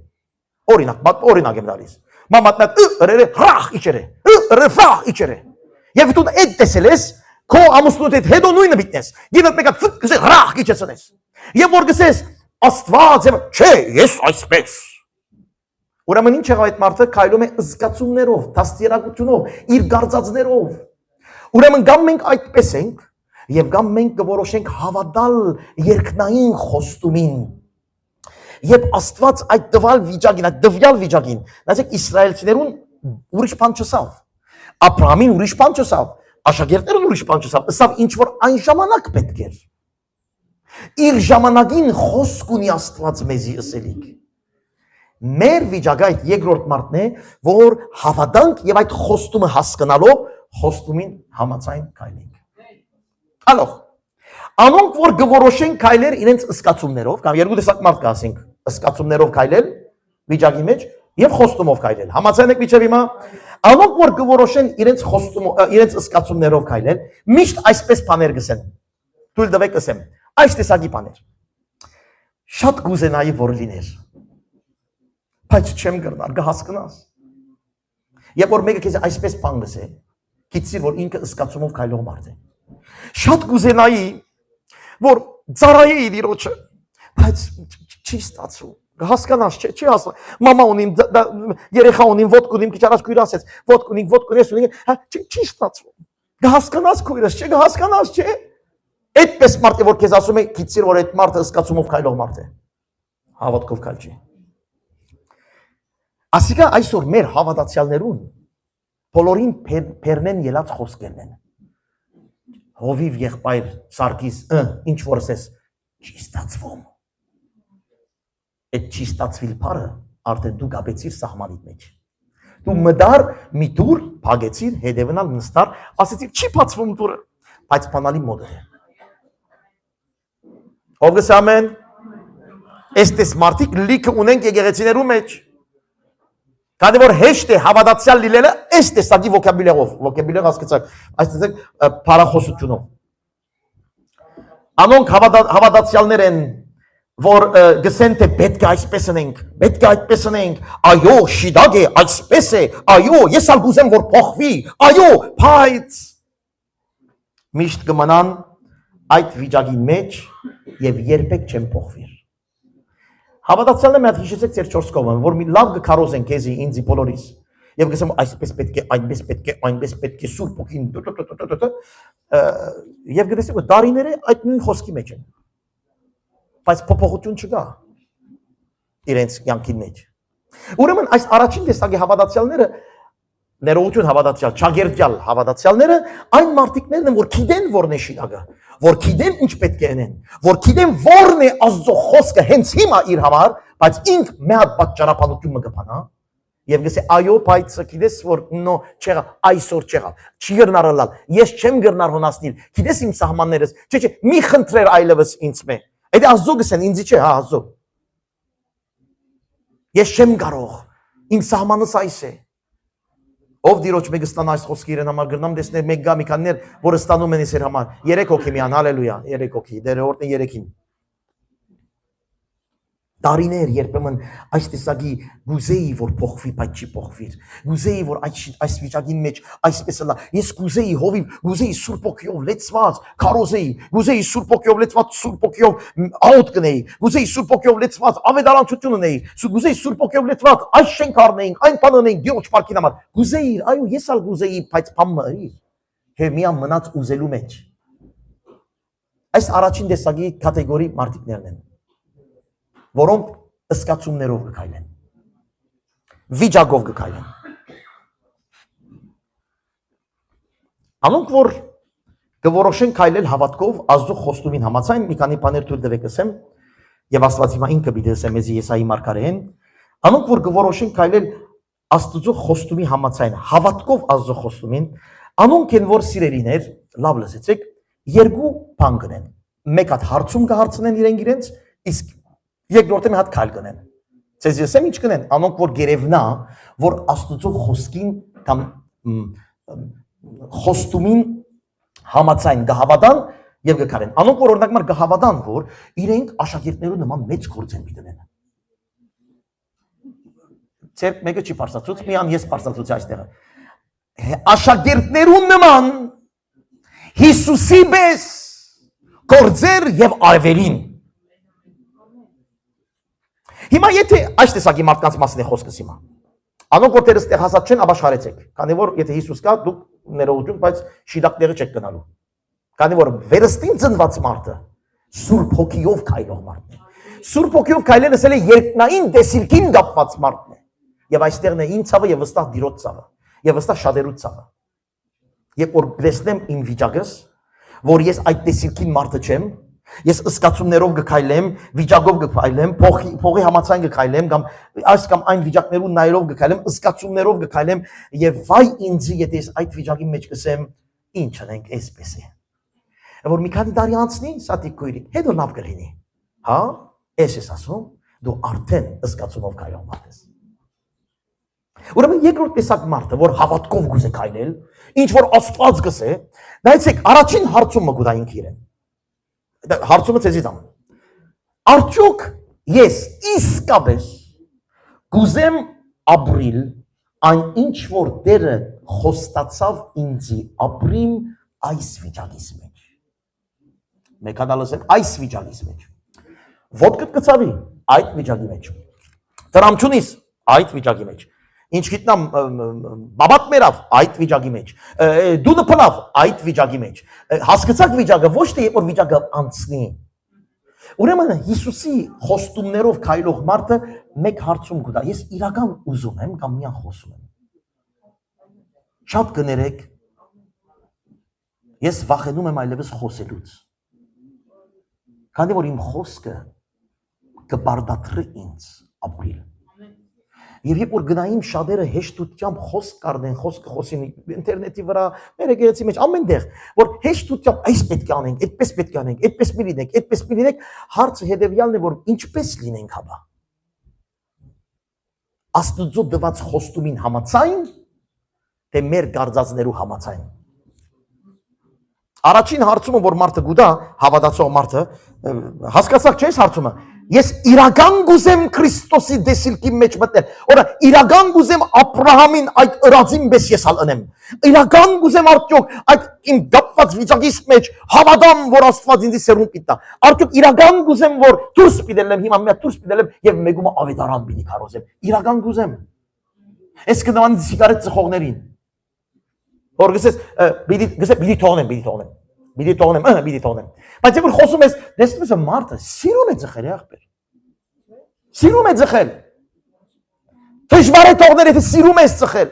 Օրինակ եմ տալիս։ Մամատն ռերը հրախ իջերը, ռեֆախ իջերը։ Եվ դու այդ տեսել ես, քո ամուսնուդ հետ հետո նույնը միտնես։ Գինդ մեկը ֆուտ հրախ իջեցնես։ Եվ որ գսես Աստված չէ, ես այսպես։ Ուրեմն ինչ եղավ այդ մարդը քայլում է զգացումներով, դաստիարակությունով, իր գարձածներով։ Ուրեմն կամ մենք այդպես ենք, եւ կամ մենք կորոշենք հավատալ երկնային խոստումին։ Եվ Աստված այդ տվյալ վիճակին, այդ դվյալ վիճակին, նայեք իսրայելցիներուն ուրիշ բան չսավ։ Աբրահամին ուրիշ բան չսավ, աշակերտներուն ուրիշ բան չսավ, ըսավ ինչ որ այն ժամանակ պետք էր։ Իր ժամանակին խոսք ունի Աստված մեզի ըսելիք։ Մեր վիճակը այդ երկրորդ մարդն է, որ հավատանք եւ այդ խոստումը հասկանալով խոստումին համաձայն քայլենք։ Ալող, անոնք որ գորոշեն քայլեր իրենց ըսկացումներով, կամ երկու տեսակ մարդ կա ասենք, ըսկացումներով քայլել վիճակի մեջ եւ խոստումով քայլել։ Համաձայն եք միջև հիմա։ Անոնք որ գորոշեն իրենց խոստումով, իրենց ըսկացումներով քայլել, միշտ այսպես բաներ գսեն։ Թույլ տվեք ասեմ, այս տեսակի բաներ։ Շատ կուզենայի որ լիներ։ Բայց չեմ կրնար, կհասկանաս։ Եվ որ մեկը քեզ այսպես բան գսե, գիտի որ ինքը ըսկացումով քայլող մարդ է։ Շատ կուզենայի, որ ծառայի իր իրոջը, բայց չի ստացվում։ Հասկանաս, չի հասկանում։ Մամա ունիմ, երեխա ունիմ, ոտք ունիմ, քիչ առաջ քույրը ասեց, ոտք ունիմ, հա, չի ստացվում։ Կհասկանաս քույրս, չէ, կհասկանաս, չէ։ Այդպես մարդը որ քեզ ասում է, գիտի որ այդ մարդը ըսկացումով քայլող մարդ է։ Հավատքով քայլ չի։ Ասիկա այսօր մեր հավատացյալներուն բոլորին փերնեն ելած խոսքերն են։ Հովիվ եղբայր Սարգիս, ինչ որ ասես, չի ստացվում։ Այդ չի ստացվիլ բառը արդեն դու գաբեցիր սահմանիդ մեջ։ Դու մդար մի դուր փագեցիր, հետևնալ նստար, ասեցիր չի բացվում դուրը, բայց բանալի մոդ է։ Ով գսե ամեն։ Էստես մարդիկ լիքը ունենք եկեղեցիներու մեջ։ Քանի որ հեշտ է հավատացյալ լինելը, այս տեսակի վոկաբուլյարով, վոկաբուլյար հասկացաք, այս տեսակ փառախոսությունով։ Անոնք հավատացյալներ են, որ գսեն թե պետք է այսպես անենք, այո, շիդագ է, այսպես է, այո, ես ալ գուզեմ որ փոխվի, այո, բայց միշտ կմնան այդ վիճակի մեջ եւ երբեք չեն փոխվի։ Հավատացյալները մի հատ հիշեցեք ձեր 4 կողմը, որ մի լավ կքարոզեն քեզի ինձի բոլորիս։ Եվ գսեմ այսպես պետք է, այնպես պետք է, այնպես պետք է սուրբ ոգին եւ գտեսեք որ դարիները այդ նույն խոսքի մեջ են։ Բայց փոփոխություն չկա իրենց կյանքի մեջ։ Ուրեմն այս առաջին տեսակի հավատացյալները ներողություն հավատացյալ, ճագերտյալ հավատացյալները այն մարդիկներն են, որ գիտեն որն է շիդագը, որ գիտեն ինչ պետք է անեն, որ գիտեն որն է Աստծո խոսքը հենց հիմա իր համար, բայց ինք մի հատ պատճառաբանություն կգանա Եվ գսե այո, բայց գիտես որ նո չեղա, այսօր չեղա։ Չի գրնարալալ։ Ես չեմ գրնար հոնասնիլ։ Գիտես իմ սահմաններս։ Չէ, մի խնդրեր այլևս ինձ մե։ Այդ ազո գսեն ինձի չէ, հա ազո։ Ես չեմ կարող։ Իմ սահմանս այս է։ Ով դիրոջ մեկը ստանա այս խոսքի իրեն համար գրնամ տեսներ մեկ գա մի քաններ, որը ստանում են իսեր համար։ 3 հոգի միան, հալելույա, 3 հոգի, դեր օրտն 3-ին։ Տարիներ երբեմն այս տեսակի գուզեի որ փոխվի, բայց չի փոխվիր։ Գուզեի որ այս վիճակի մեջ այսպես լա։ Ես գուզեի հովիվ, գուզեի Սուրբ ոգիով լեցված, քարոզեի, գուզեի Սուրբ ոգիով լեցված, Սուրբ ոգիով աուտ կնեի, գուզեի Սուրբ ոգիով լեցված, ավետարանչություն ունեի, գուզեի Սուրբ ոգիով լեցված, այս շենք առնեինք, այն բան ունեինք Դիոջ парքին համար։ Գուզեի, այո, ես ալ գուզեի, բայց փամմը։ Հե միան մնաց ուզելու մեջ։ Այս առաջին տեսակի կատեգորի մարդիկներն են, որոնք ըսկացումներով գքայլեն, վիճակով գքայլեն։ Անոնք որ գորոշեն քայլել հավատքով Աստծո խոստումին համաձայն, մի քանի բաներ թույլ տվեք ասեմ, եւ Աստված հիմա ինքը պիտի ասեմ մեզի Եսայի մարգարեն, անոնք որ գորոշեն քայլել Աստծո խոստումի համաձայն, հավատքով Աստծո խոստումին, անոնք են որ սիրելիներ, լավ լսեցեք, երկու բան կնեն։ Մեկ հատ հարցում կհարցնեն իրենք, իսկ երկրորդը մի հատ քայլ կնեն։ Ցեզ եսեմ ինչ կնեն, անոնք որ գերևնա, որ Աստծո խոսքին կամ խոստումին համաձայն գահավատան եւ գքարեն։ Անոնք որ օրինակ մար գահավատան, որ իրենք աշակերտներու նման մեծ գործ են պիտենեն։ Ցերկ մեկը չի բարձացուց, միան ես բարձացուցի այստեղը։ Աշակերտներու նման Հիսուսի պես գործեր եւ արվերին։ Հիմա եթե այս տեսակի մարդկանց մասին է խոսքս հիմա, անոնք որ դերս տեղ հասած չեն, ապաշխարեցեք, քանի որ եթե Հիսուս կա, դուք ներողություն, բայց շիդակ տեղը չեք գնալու, քանի որ վերստին ծնված մարդը Սուրբ Հոգիով քայլող մարդն է, Սուրբ Հոգիով քայլելը ասել է երկնային տեսիլքին կապված մարդն է, եւ այստեղն է իմ ցավը եւ վստահ Տիրոջ ցավը, եւ վստահ շատերու ցավը, երբ որ գտեսնեմ իմ վիճակս, որ ես այդ տեսիլքին մարդը չեմ, ես ըսկացումներով գքայլեմ, վիճակով գքայլեմ, փողի համաձայն գքայլեմ, կամ այս կամ այն վիճակներուն նայելով գքայլեմ, ըսկացումներով գքայլեմ, եւ վայ ինձի, եթե ես այդ վիճակի մեջ կսեմ, ինչ անենք, այսպես է։ Որ մի քանի տարի անցնի, սատիկ քույրիկ, հետո լավ կլինի։ Հա, ես ասում, դու արդեն ըսկացումով քայլող մարդ ես։ Ուրեմն երկրորդ տեսակ մարդը, որ հավատքով գուզե քայլել, ինչ որ Աստված գսե, նայեցեք, առաջին հարցումը գուտայինք իրեն։ Հարցումը ցեզի դամ։ Արդյոք ես իսկապես գուզեմ ապրիլ այն ինչ որ Տերը խոստացավ ինձի ապրիմ այս վիճակից մեջ։ Մեկ հատ ասեմ այս վիճակից մեջ։ Ոտքդ կծավի այդ վիճակի մեջ։ Տրամչունիս այդ վիճակի մեջ։ Ինչ գիտնամ բաբակ մերավ այդ վիճակի մեջ, դուդը փնավ այդ վիճակի մեջ, հասկացակ վիճակը ոչ թե երբ որ վիճակը անցնի։ Ուրեմն Հիսուսի խոստումներով քայլող մարդը մեկ հարցում կտա, ես իրական ուզում եմ կամ միան խոսում եմ։ Շատ կներեք, ես վախենում եմ այլևս խոսելուց, քանի որ իմ խոսքը կբարդացրի ինձ ապրիլ։ Եվ երբ որ գնայիմ շատերը հեշտությամբ խոսք կառնեն, խոսք խոսին ինտերնետի վրա, մեր եկեղեցի մեջ ամենտեղ, որ հեշտությամբ այս պետք է անենք, այդպես պետք է անենք, այդպես մի լինենք, այդպես մի լինենք, հարցը հետևյալն է, որ ինչպես լինենք հաբա։ Աստծո դված խոստումին համաձայն, թե մեր գարձածներու համաձայն։ Առաջին հարցումը, որ մարդը գուտա, հավատացող մարդը, հասկացաք չէ՞ հարցումը։ Ես իրական գուզեմ Քրիստոսի դեսիլքի մեջ մտնել։ Օրա իրական գուզեմ Աբրահամին այդ ըրածին պես ես ալնեմ։ Իրական գուզեմ արդյոք այդ իմ գապված վիճակից մեջ հավատամ, որ Աստված ինձ սերունդ պիտա։ Արդյոք իրական գուզեմ, որ դուրս պիտելեմ, հիմա մի դուրս պիտելեմ եւ մեգումը ավետարան պիտի քարոզեմ։ Իրական գուզեմ։ Ես կնման սիգարետ ծխողներին։ Որ գսես պիտի թողնեմ։ Բայց երբ խոսում ես, տեսնում ես մարդը սիրում է ձխել ախպեր։ Սիրում է ձխել։ Դժվար է թողնել, եթե սիրում ես ձխել։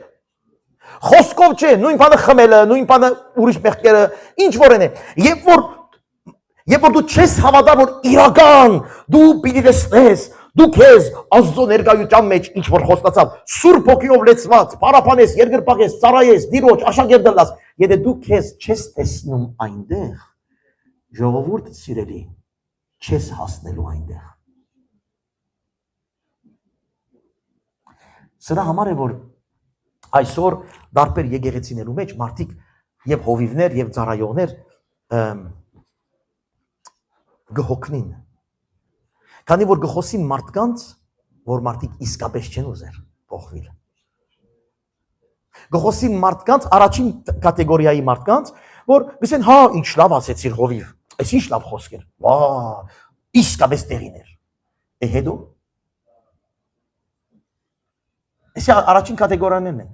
Խոսքով չէ, նույն բանը խմելը, նույն բանը ուրիշ մեղքերը, ինչ որ են է։ Երբ որ դու չես հավատա, որ իրական դու պիտի տեսնես, Դու քեզ Աստծո ներկայության մեջ ինչ որ խոստացավ, Սուրբ Հոգիով լեցված, պարապանես, երկրպագես, ծառայես, դիրոջ, աշակերտ դառնաս, եթե դու քեզ չես տեսնում այնտեղ, ժողովուրդ սիրելի, չես հասնելու այնտեղ։ Սրա համար է որ այսօր դարբեր եկեղեցիներու մեջ մարդիկ եւ հովիվներ եւ ծառայողներ գհոգնին։ Քանի որ գխոսին մարդկանց, որ մարդիկ իսկապես չեն ուզեր փոխվել։ Գխոսին մարդկանց, առաջին կատեգորիայի մարդկանց, որ գսեն, հա, ինչ լավ ասեցիր հովիվ, այս ինչ լավ խոսք էր, վա, իսկապես տեղին էր։ Հետո Այս առաջին կատեգորիաներն են։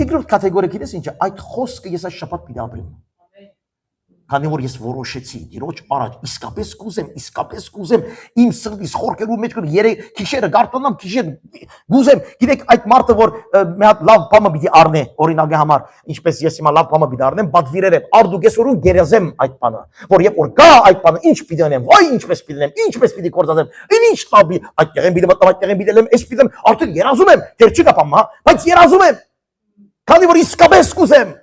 Երկրորդ կատեգորիա գիտես ինչ է, այդ խոսքը ես այս շաբաթ պիտի ապրեմ։ Քանի որ ես որոշեցի, Տիրոջ առաջ իսկապես կուզեմ իմ սրտից խորքերու մեջ երեք քիշերը գարտանամ, քիշեր գուզեմ, գիտեք այդ մարդը որ մի հատ լավ բամը պիտի առնե, օրինակի համար, ինչպես ես հիմա լավ բամը պիտի առնեմ, բադվիրերեմ, արդուկեսորուն գերազեմ այդ բանը, որ երբ որ գա այդ բանը, ինչ պիտի անեմ, վայ ինչպես պիտի անեմ, ինչպես պիտի կործանեմ, ինչ լավի, այդտեղեն պիտի մտամ, այդտեղեն պիտի լեմ, այս պիտի եմ, արդեն երազում եմ, դեռ չի կապամ, հա, բայց երազում եմ, քանի որ իսկապես կուզեմ։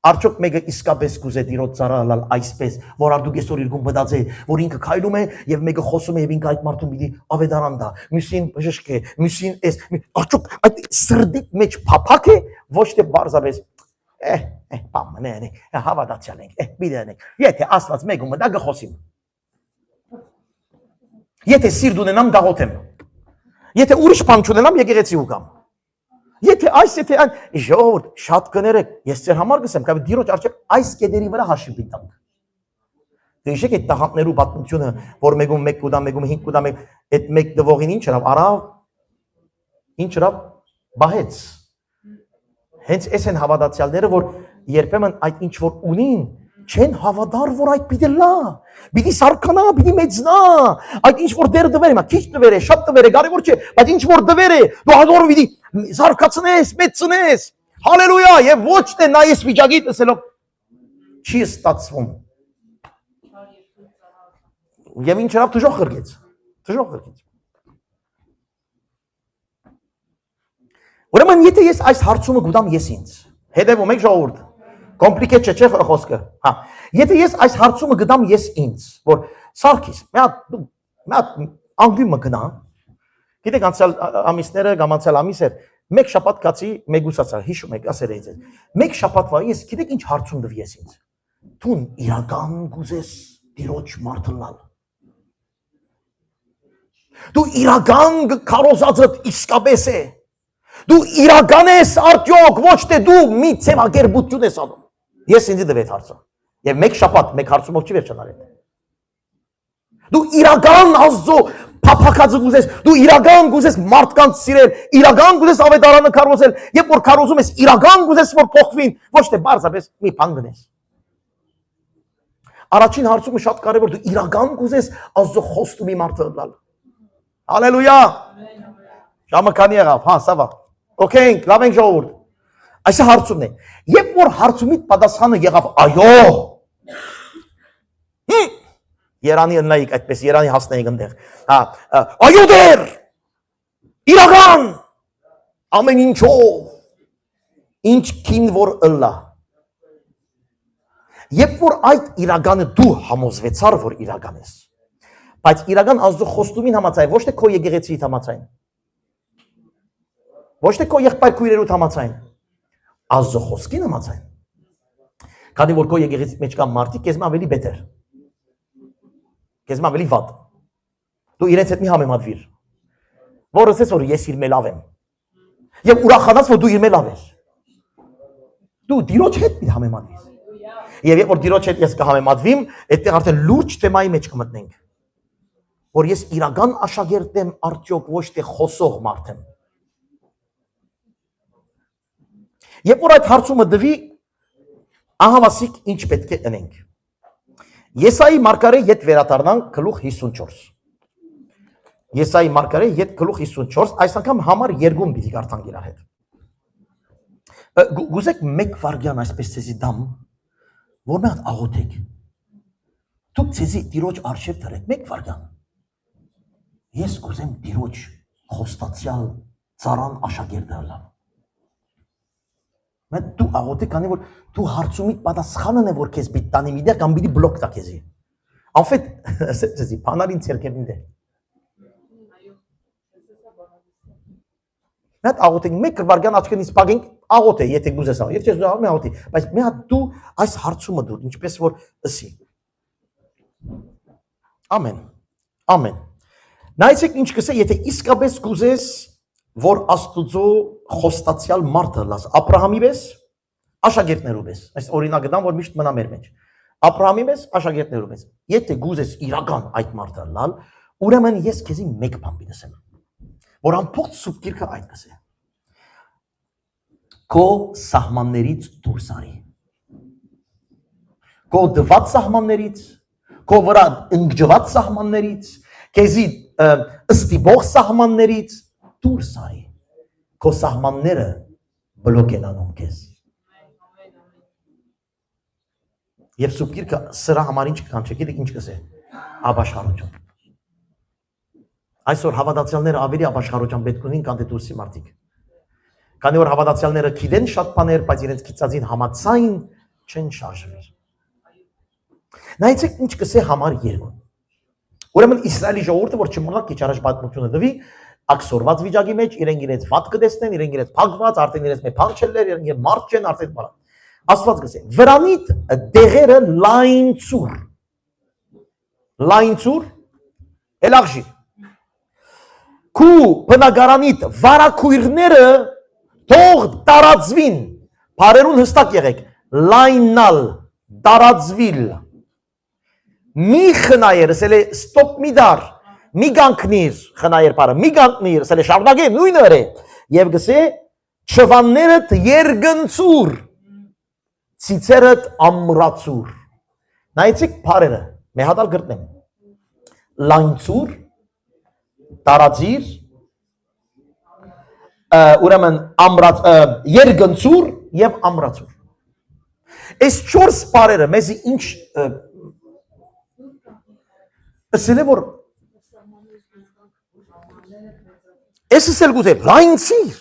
Արդյոք մեկը իսկապես կուզե Տիրոջ ծառայել այսպես, որ արդյոք այսօր իր գում բդած է, որ ինքը քայլում է եւ մեկը խոսում է եւ ինքը այդ մարդուն պիտի ավետարան տա, մյուսին բժշկե, մյուսին էս, արդյոք այդ սրդի մեջ փափակ է, ոչ թե բարձրապես բամն է, հավատացյալ ենք, պիտի անենք։ Եթե Աստված մեկը մտա գխոսիմ։ Եթե սիրտ ունենամ գաղոթեմ։ Եթե ուրիշ բան չունենամ եկեղեցի ուկամ։ Եթե այս եթե այն ժողովուրդ շատ կներեք, ես ձեր համար գսեմ, կամ Տիրոջ արչև այս կետերի վրա հաշիվ պիտանք։ Դե այդ տաղանդներու պատմությունը, որ մեկում 1 կուտա, մեկում 5 կուտա, այդ մեկ դվողին ինչ հրավ, արավ, ինչ հրավ, բահեց։ Հենց այս են հավատացյալները, որ երբեմն այդ ինչ որ ունին, չեն հավատար, որ այդ պիտի լա, պիտի սարքանա, պիտի մեծնա, այդ ինչ որ դեր դվեր, քիչ դվեր է, շատ դվեր է, կարևոր չէ, բայց ինչ որ դվեր է, դու հաջորդ պիտի զարգացնես, մեծնես, հալելույա, եւ ոչ թե նայես վիճակի տեսելով չի ստացվում։ Եվ ինչ հրավ դժոխ գրգեց։ Ուրեմն եթե ես այս հարցումը գուտամ ես ինձ, հետևում եք ժողովուրդ, կոմպլիկետ չէ խոսքը, հա։ Եթե ես այս հարցումը գտամ ես ինձ, որ Սարգիս, մի հատ անգյումը գնա, գիտեք անցյալ ամիսները կամ անցյալ ամիս էր, մեկ շաբաթ կացի մեգուսացա, հիշում եք, ասել էի ձեզ, մեկ շաբաթվա ես գիտեք ինչ հարցում դվի ես ինձ, դու իրական գուզես Տիրոջ մարդը լալ, դու իրական քարոզածդ իսկապես է, դու իրական ես արդյոք, ոչ թե դու մի ցեմակերպություն ես անում, ես ինձ դվեց հարցը, եւ մեկ շաբաթ, մեկ հարցումով չի վերջանալ։ Դու իրական Աստծո փափակածը գուզես, դու իրական գուզես մարդկանց սիրել, իրական գուզես ավետարանը քարոզել, երբ որ քարոզում ես իրական գուզես որ փոխվին, ոչ թե բարձրապես մի բան գնես։ Առաջին հարցումը շատ կարևոր, դու իրական գուզես Աստծո խոստումի մարդը դառնալ։ Հալելույա։ Ժամը քանի եղավ, հա, սավա։ Okay, լավ ենք ժողովուրդ։ Այս հարցումն է։ Երբ որ հարցումից պատասխանը եղավ այո, Երանի ըննայիք այդպես, Երանի հասնեիք ընդեղ, այո դեր, իրական, ամեն ինչով, ինչ կին որ ըլլա, երբ որ այդ իրականը դու համոզվեցար, որ իրական ես, բայց իրական Աստծո խոստումին համաձայն, ոչ թե քո եկեղեցիით համաձայն, ոչ թե քո եղբայր քույրերուդ համաձայն, Աստծո խոսքին համաձայն, քանի որ քո եկեղեցիի մեջ կան մարդիկ, քեզ ավելի բետեր, քեզ ավելի վատ, դու իրենց հետ մի համեմատվիր, որ ասես որ ես իր լավ եմ, եւ ուրախանաս որ դու իր լավ ես, դու Տիրոջ հետ մի համեմատվիր, եւ երբ որ Տիրոջ հետ ես կհամեմատվիմ, այդտեղ արդեն լուրջ թեմայի մեջ կմտնենք, որ ես իրական աշակերտ եմ, արդյոք ոչ թե խոսող մարդ եմ։ Երբ որ այդ հարցումը դվի, ահավասիկ ինչ պետք է ընենք։ Եսայի մարգարե յետ վերադառնանք գլուխ 54։ Եսայի մարգարե յետ գլուխ 54, այս անգամ համար երկում պիտի կարդանք իր հետ։ Գուզեք մեկ վարդյան այսպես ցեզի դամ, որ մի հատ աղոթեք։ Դուք ցեզի Տիրոջ արժև դրեք մեկ վարդյան։ Ես կուզեմ Տիրոջ խոստացյալ ծառան աշակերտը լալ։ Մենք դու աղոթի քանի որ դու հարցումիդ պատասխանն է որ քեզ պիտի տանի մի դեր կամ պիտի բլոկ տա քեզի։ En fait, c'est բանալին ցերկերին դե։ Մենք աղոթենք մեկ վարգան աչքին իսպագենք աղոթե եթե գուզես աղոթ։ Եթե չես աղոթի աղոթի, բայց մի հատ դու այս հարցումը դու ինչպես որ ըսի։ Ամեն։ Ամեն։ Նայեցեք ինչ կսե, եթե իսկապես գուզես որ Աստուծո խոստացյալ մարդը լաս Աբրահամի պես աշակերտներու պես այս օրինակը դամ որ միշտ մնա մեր մեջ Աբրահամի պես աշակերտներու պես եթե գուզես իրական այդ մարդը լալ ուրեմն ես քեզի մեկ բան պիտի որ ամբողջ սուրբ գիրքը այդ կսե քո սահմաններից դուրս արի քո դված սահմաններից քո վրա ընկճված սահմաններից քեզի ըստիբող սահմաններից դուրս արի քո սահմանները բլոկ են անում քեզ եւ սուրբ գիրքը սրա համար ինչ կանչի գիտեք ինչ կսե ապաշխարություն այսօր հավատացյալները ավելի ապաշխարություն պետք ունին քան դուրսի մարդիկ քանի որ հավատացյալները գիտեն շատ բաներ բայց իրենց գիտածին համացայն չեն շարժվել նայեցեք ինչ կսե համար 2 ուրեմն Իսրայելի ժողովուրդը որ չմնա քիչ առաջ պատմությունը դվի ակսորված վիճակի մեջ իրենք վատ կտեսնեն, իրենք փակված, արդեն իրենց մեջ փակ չելներ, իրենք մարդ չեն, արդեն բառ։ Աստված գսե, վրանիդ դեղերը լայնցուր, էլաղժի։ Քու բնակարանիդ վարակույրները թող տարածվին, բարերուն հստակ եղեք, լայնալ, տարածվիլ։ Մի խնայեր, ասել է ստոպ մի դար։ Մի գանքնիր խնայեր պարը, մի գանքնիր, ասել է շարունակեմ, նույնը էր և գսե չվաններըտ երգնցուր, ծիցերըտ ամրացուր։ Նայեցիք պարերը, մեհատալ գրտնեմ, լայնցուր, տարածիր, ուրեմն երգնցուր և ամրացուր։ Այս 4 պարերը մեզի ինչ ասել է որ Ես ասել գուզել, լայնցիր,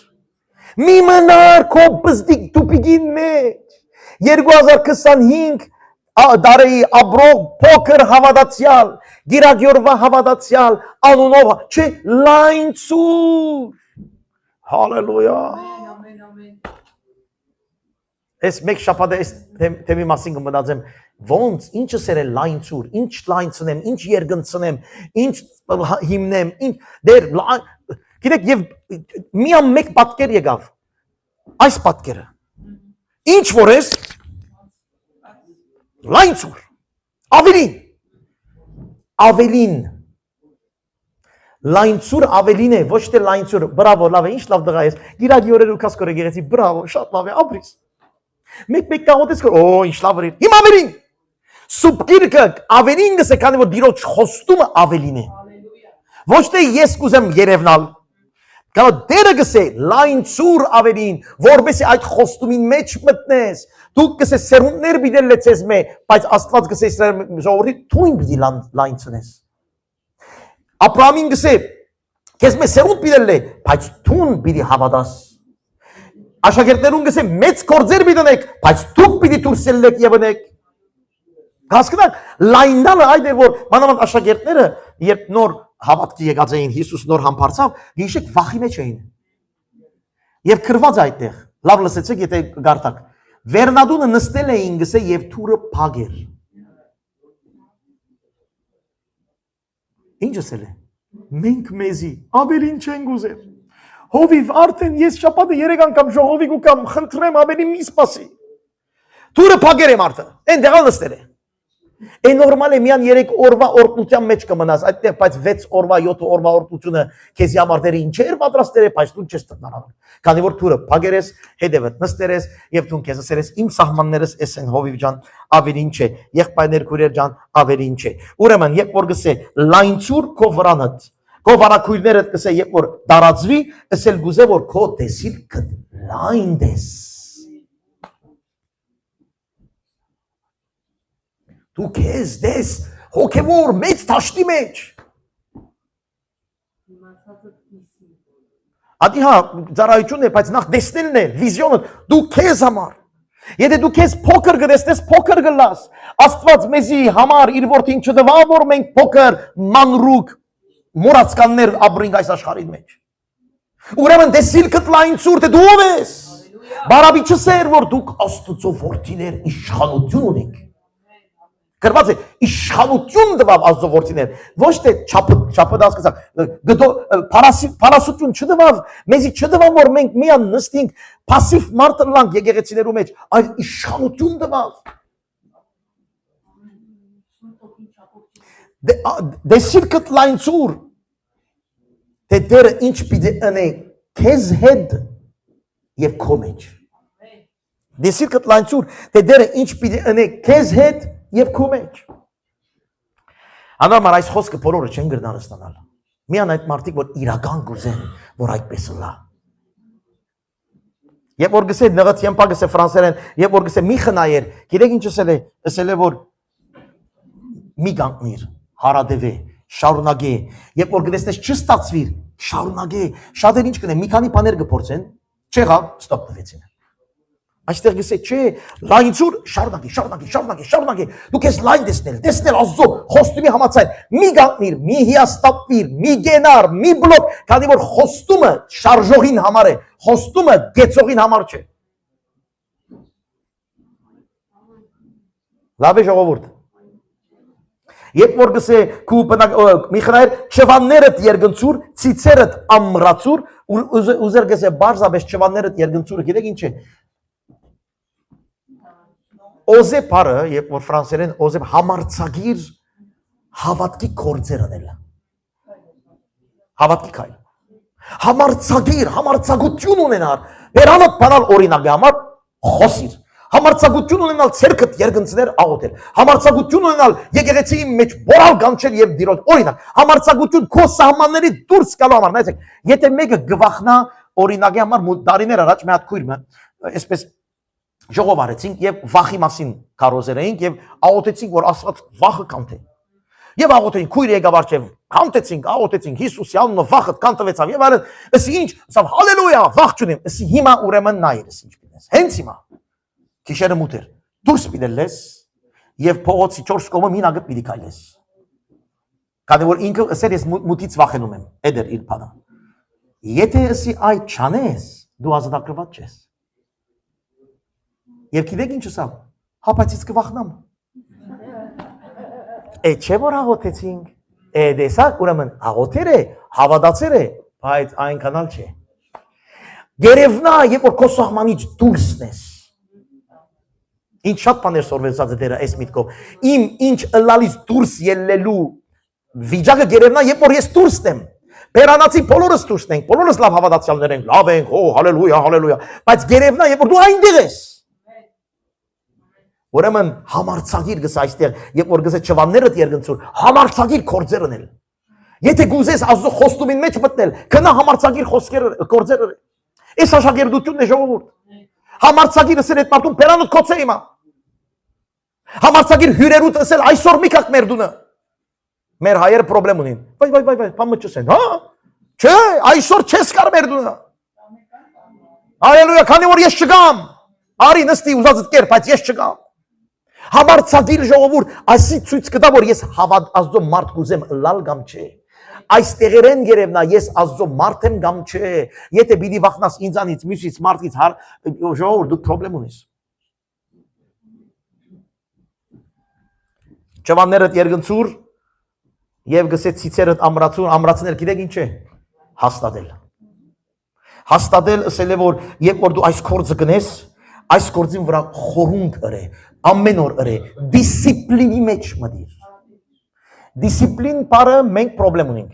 մի մնար քո բզդիկ տուպիգին մեջ, 2025 դարեի աբրող փոքր հավատացյալ, գիրագյորվա հավատացյալ, անունով, չէ, լայնցուր, հալելույա, ես մեկ շապատ է ես թեմի մասին կմնացեմ, ոնց, ինչը սեր է լայնցուր, ինչ լայնցնեմ, ինչ երգնցնեմ, ինչ հիմնեմ, դեր Գիտեք, և միամ մեկ պատկեր եկավ, այս պատկերը, ինչ որ ես, լայնցուր, ավելին, լայնցուր ավելին է, ոչ թե լայնցուր, բրավո, լավ է, ինչ լավ դղա ես, գիրագի օրեր ու կասկոր է գեղեցի, բրավո, շատ լավ է, աբրիս, մեկ կաղոտ ես կոր, ինչ լավ էր, իմ ավելին, սուպ գիրքը ավելին գս է, կանի որ դիրոջ խոստումը ավելին է, ոչ թե ես կուզեմ երևնալ, Կալո դերը գսե լայնցուր ավելին, որբեսի այդ խոստումին մեջ մտնես, դուք գսե սերունդներ բիդել լեցես մե, բայց աստված գսե ժողովրդի թույն բիդի լայնցնես։ Աբրահամին գսե, կեզ մե սերունդ բիդել է, բայց թուն բիդի հավատաս։ Աշակերտներուն գսե մեծ կործեր բիդնեք, բայց դուք բիդի թուրսելեք եվնեք։ Հասկնակ, լայննալը այդ է, որ մանավանդ աշակերտները, երբ նոր հավատքի եկած էին, Հիսուս նոր համբարձավ, գիշեք վախի մեջ էին։ Եվ քրված այդտեղ, լավ լսեցեք, եթե գարտակ, վերնադունը նստել էին գսե և թուրը պագեր։ Ինչ ասել է, մենք մեզի, ավելին չենք ուզեր, հովիվ արդեն ես շապատը 3 անգամ ժողովիկ ու կամ խնդրեմ ավելի մի սպասի, թուրը պագեր եմ արդը, են դեղալ նստել է, Է նորմալ է միան 3 օրվա օրտնության մեջ կմնաս, այդտեղ բայց 6 օրվա 7 օրվա օրտնությունը քեզի համար դերը ինչ էր պատրաստել է, բայց դու չես տնանալ։ Քանի որ թուրը փագերես, հետևդ նստերես եւ դու քեզ ասերես իմ սահմաններս էս են հովիվ ջան, ավելին չէ, եղբայրներ քուրեր ջան, ավելին չէ։ Ուրեմն երբ որ գսե լայնցուր քո վրանդ, քո վարակույրներդ գսե երբ որ դարածվի, ասել գուզե որ քո տեսիլքը լայն դես։ Դու քեզ դես հոգևոր մեծ թաշտի մեջ։ Ադի հա ծառայությունն է, բայց նախ տեսնելն է, վիզիոնը դու քեզ համար։ Եթե դու քեզ փոքր կտեսնես, փոքր կլաս։ Աստված մեզի համար իր որդին չտվա, որ մենք փոքր մանրուկ մուրացկաններ ապրենք այս աշխարհի մեջ։ Ուրեմն դեսիլ կտլային ցուրտ դու ով ես։ Բարաբի չսեր որ դուք Աստծո որդիներ իշխանություն ունեք։ Գրված է իշխանություն տվավ Աստծո որդիներ, ոչ թե չափը դասկսակ, գդո փարասություն չտվավ, մեզի չտվավ որ մենք միան նստենք пассив մարդ լանք եկեղեցիներու մեջ, այլ իշխանություն տվավ։ Դեսիլ կտլային ցուրտ թե դերը ինչ պիտի ընե քեզ հետ եւ քո մեջ։ Դեսիլ կտլային ցուրտ թե դերը ինչ պիտի ընե քեզ հետ եւ քո մեջ։ Անորմալ այս խոսքը բոլորը չեն գրնան ստանալ։ Միան այդ մարդիկ որ իրական գուզեն, որ այդպես լա։ Երբ որ գսե նեղած եմպա գսե ֆրանսերեն, երբ որ գսե մի խնայեր, գիտեք ինչ ասել է որ մի գանքնիր, հարադեվե, շարունակե, երբ որ գտեսնես չստացվիր, շարունակե, շատեր ինչ կնեն, մի քանի բաներ կփորձեն, չեղավ, ստոպ տվեցին։ Այստեղ գսե չէ, լայն ցուր, շարունակե, դու քեզ լայն տեսնել Աստծո խոստումի համաձայն, մի գանքնիր, մի հիաստապվիր, մի գենար, մի բլոկ, քանի որ խոստումը շարժողին համար է, խոստումը գեցողին համար չէ։ Լավ է ժողովուրդ։ Երբ որ գսե քու Միխայել չվաններդ երգնցուր, ցիցերդ ամրացուր, ուզեր գսե բարձաբես չվաններդ երգնցուրը գիտեք ինչ է։ Օզե բարը, երբ որ ֆրանսերեն օզե համարցագիր հավատքի կորձեր անել։ Հավատքի քայլ։ Համարցագիր, համարցագություն ունենալ, բերանոտ բանալ օրինակի համար խոսիր։ Համարցագություն ունենալ ցերկդ երգնցներ աղոթել, համարցագություն ունենալ եկեղեցիի մեջ բորալ գանչել եւ դիրոջ օրինակ, համարցագություն քո սահմանների դուրս գալու համար, նայեք, եթե մեկը գվախնա օրինակի համար տարիներ առաջ մի հատ քույրը, այսպես ժողով արեցինք եւ վախի մասին կարոզեր էինք եւ աղոթեցինք որ Աստված վախը կանթե։ Եվ աղոթեցինք քույրը եկավ արչեւ, աղոթեցինք Հիսուսի անունով վախը կանտվեցավ եւ այլն, ասի ինչ, ասավ հալելույա, վախ չունեմ, ասի հիմա ուրեմն նայես ինչ պիտես։ Հենց հիմա Քիշերը մութեր, դուրս պիտելես եւ փողոցի 4 կողմը մինագը պիտի քայլես։ Քանի որ ինքը ասեր ես մութից վախենում եմ, էդեր իր բանը։ Եթե ասի այդ չանես, դու ազատագրված ես։ Եվ գիտեք ինչ ասավ, հապացից կվախնամ։ Չէ որ աղոթեցինք, դեսակ ուրեմն աղոթեր է, հավատացեր է, բայց այնքանալ չէ։ Գերևնա, երբ որ քո սահմանից դուրսն ես։ Ինչ շատ բաներ սորվեցած է դերը այս միտքով։ Իմ ինչ ըլալից դուրս ելնելու վիճակը գերևնա, երբ որ ես դուրսն եմ։ Բերանացի բոլորս դուրսն ենք, բոլորս լավ հավատացյալներ ենք, լավ ենք, հալելույա, բայց գերևնա, երբ որ դու այնտեղ ես։ Ուրեմն համարցագիր գս այստեղ, երբ որ գսե չվաններդ երգնցուր, համարցագիր կորձեր ունել։ Եթե գուզես Աստծո խոստումին մեջ մտնել, գնա համարցագիր խոսքերը կորձեր ունել։ Այս աշակերտությունն է ժողովուրդ։ Համարցագիրը սեր այդ մարդուն բերանոտ կոծե հիմա։ Համարցագիր հյուրերուտ ասել այսօր մի կակ մեր դունը։ Մեր հայերը պրոբլեմ ունին։ Վայ, բամը չսեն, հա։ Չէ, այսօր չես կար մեր դունը։ Հալելույա, քանի որ ես չգամ։ Արի նստի ուզածդ կեր, բայց ես չգամ։ Համարցագիր ժողովուրդ, այսի ցույց կտա որ ես Աստծո մարդ կուզեմ լալ կամ չէ։ Այստեղերեն գերևնա ես Աստծո մարդ եմ կամ չէ։ Եթե պիտի վախնաս ինձանից, մյուսից, մարդից, ժողովուրդ դու պրոբլեմ ունես։ Չվաններդ երգնցուր եւ գսե ցիցերդ ամրացներ գիտեք ինչ է։ Հաստատել։ Հաստատել ասել է որ երբ որ դու այս կորձը գնես, այս կորձին վրա խորունկ ըրե, ամեն օր ըրե, դիսցիպլինի մեջ մտիր։ Դիսցիպլին բառը մենք պրոբլեմ ունենք։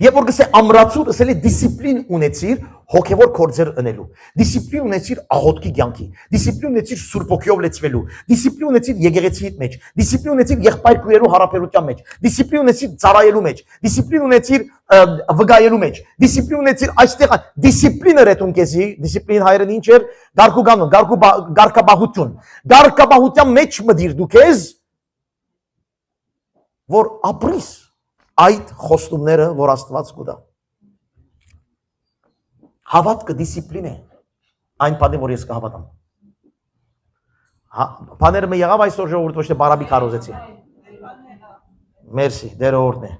Երբ որ գսե ամրացուր, ասել է դիսցիպլին ունեցիր հոգևոր կորձեր ընելու։ Դիսցիպլին ունեցիր աղոթքի կյանքի, դիսցիպլին ունեցիր Սուրբ Ոգիով լեցվելու, դիսցիպլին ունեցիր եկեղեցիի մեջ, դիսցիպլին ունեցիր եղբայրքույրու հարաբերության մեջ, դիսցիպլին ունեցիր ծառայելու մեջ, դիսցիպլին ունեցիր վգայելու մեջ, դիսցիպլին ունեցիր այստեղ դիսցիպլինը ռետուն քեզի, դիսցիպլին հայերեն ինչ էր, գարկուգանուն, գարկաբահություն, գարկաբահության մեջ մտիր դու քեզ, որ ապրիս այդ խոստումները, որ Աստված կուտա։ Հավատքը դիսցիպլին է։ Այն բանը, որ ես կհավատամ։ Բաները մի եղավ այսօր ժողովուրդ ոչ թե բարաբի քարոզեցի։ Մերսի, դերը օրն է։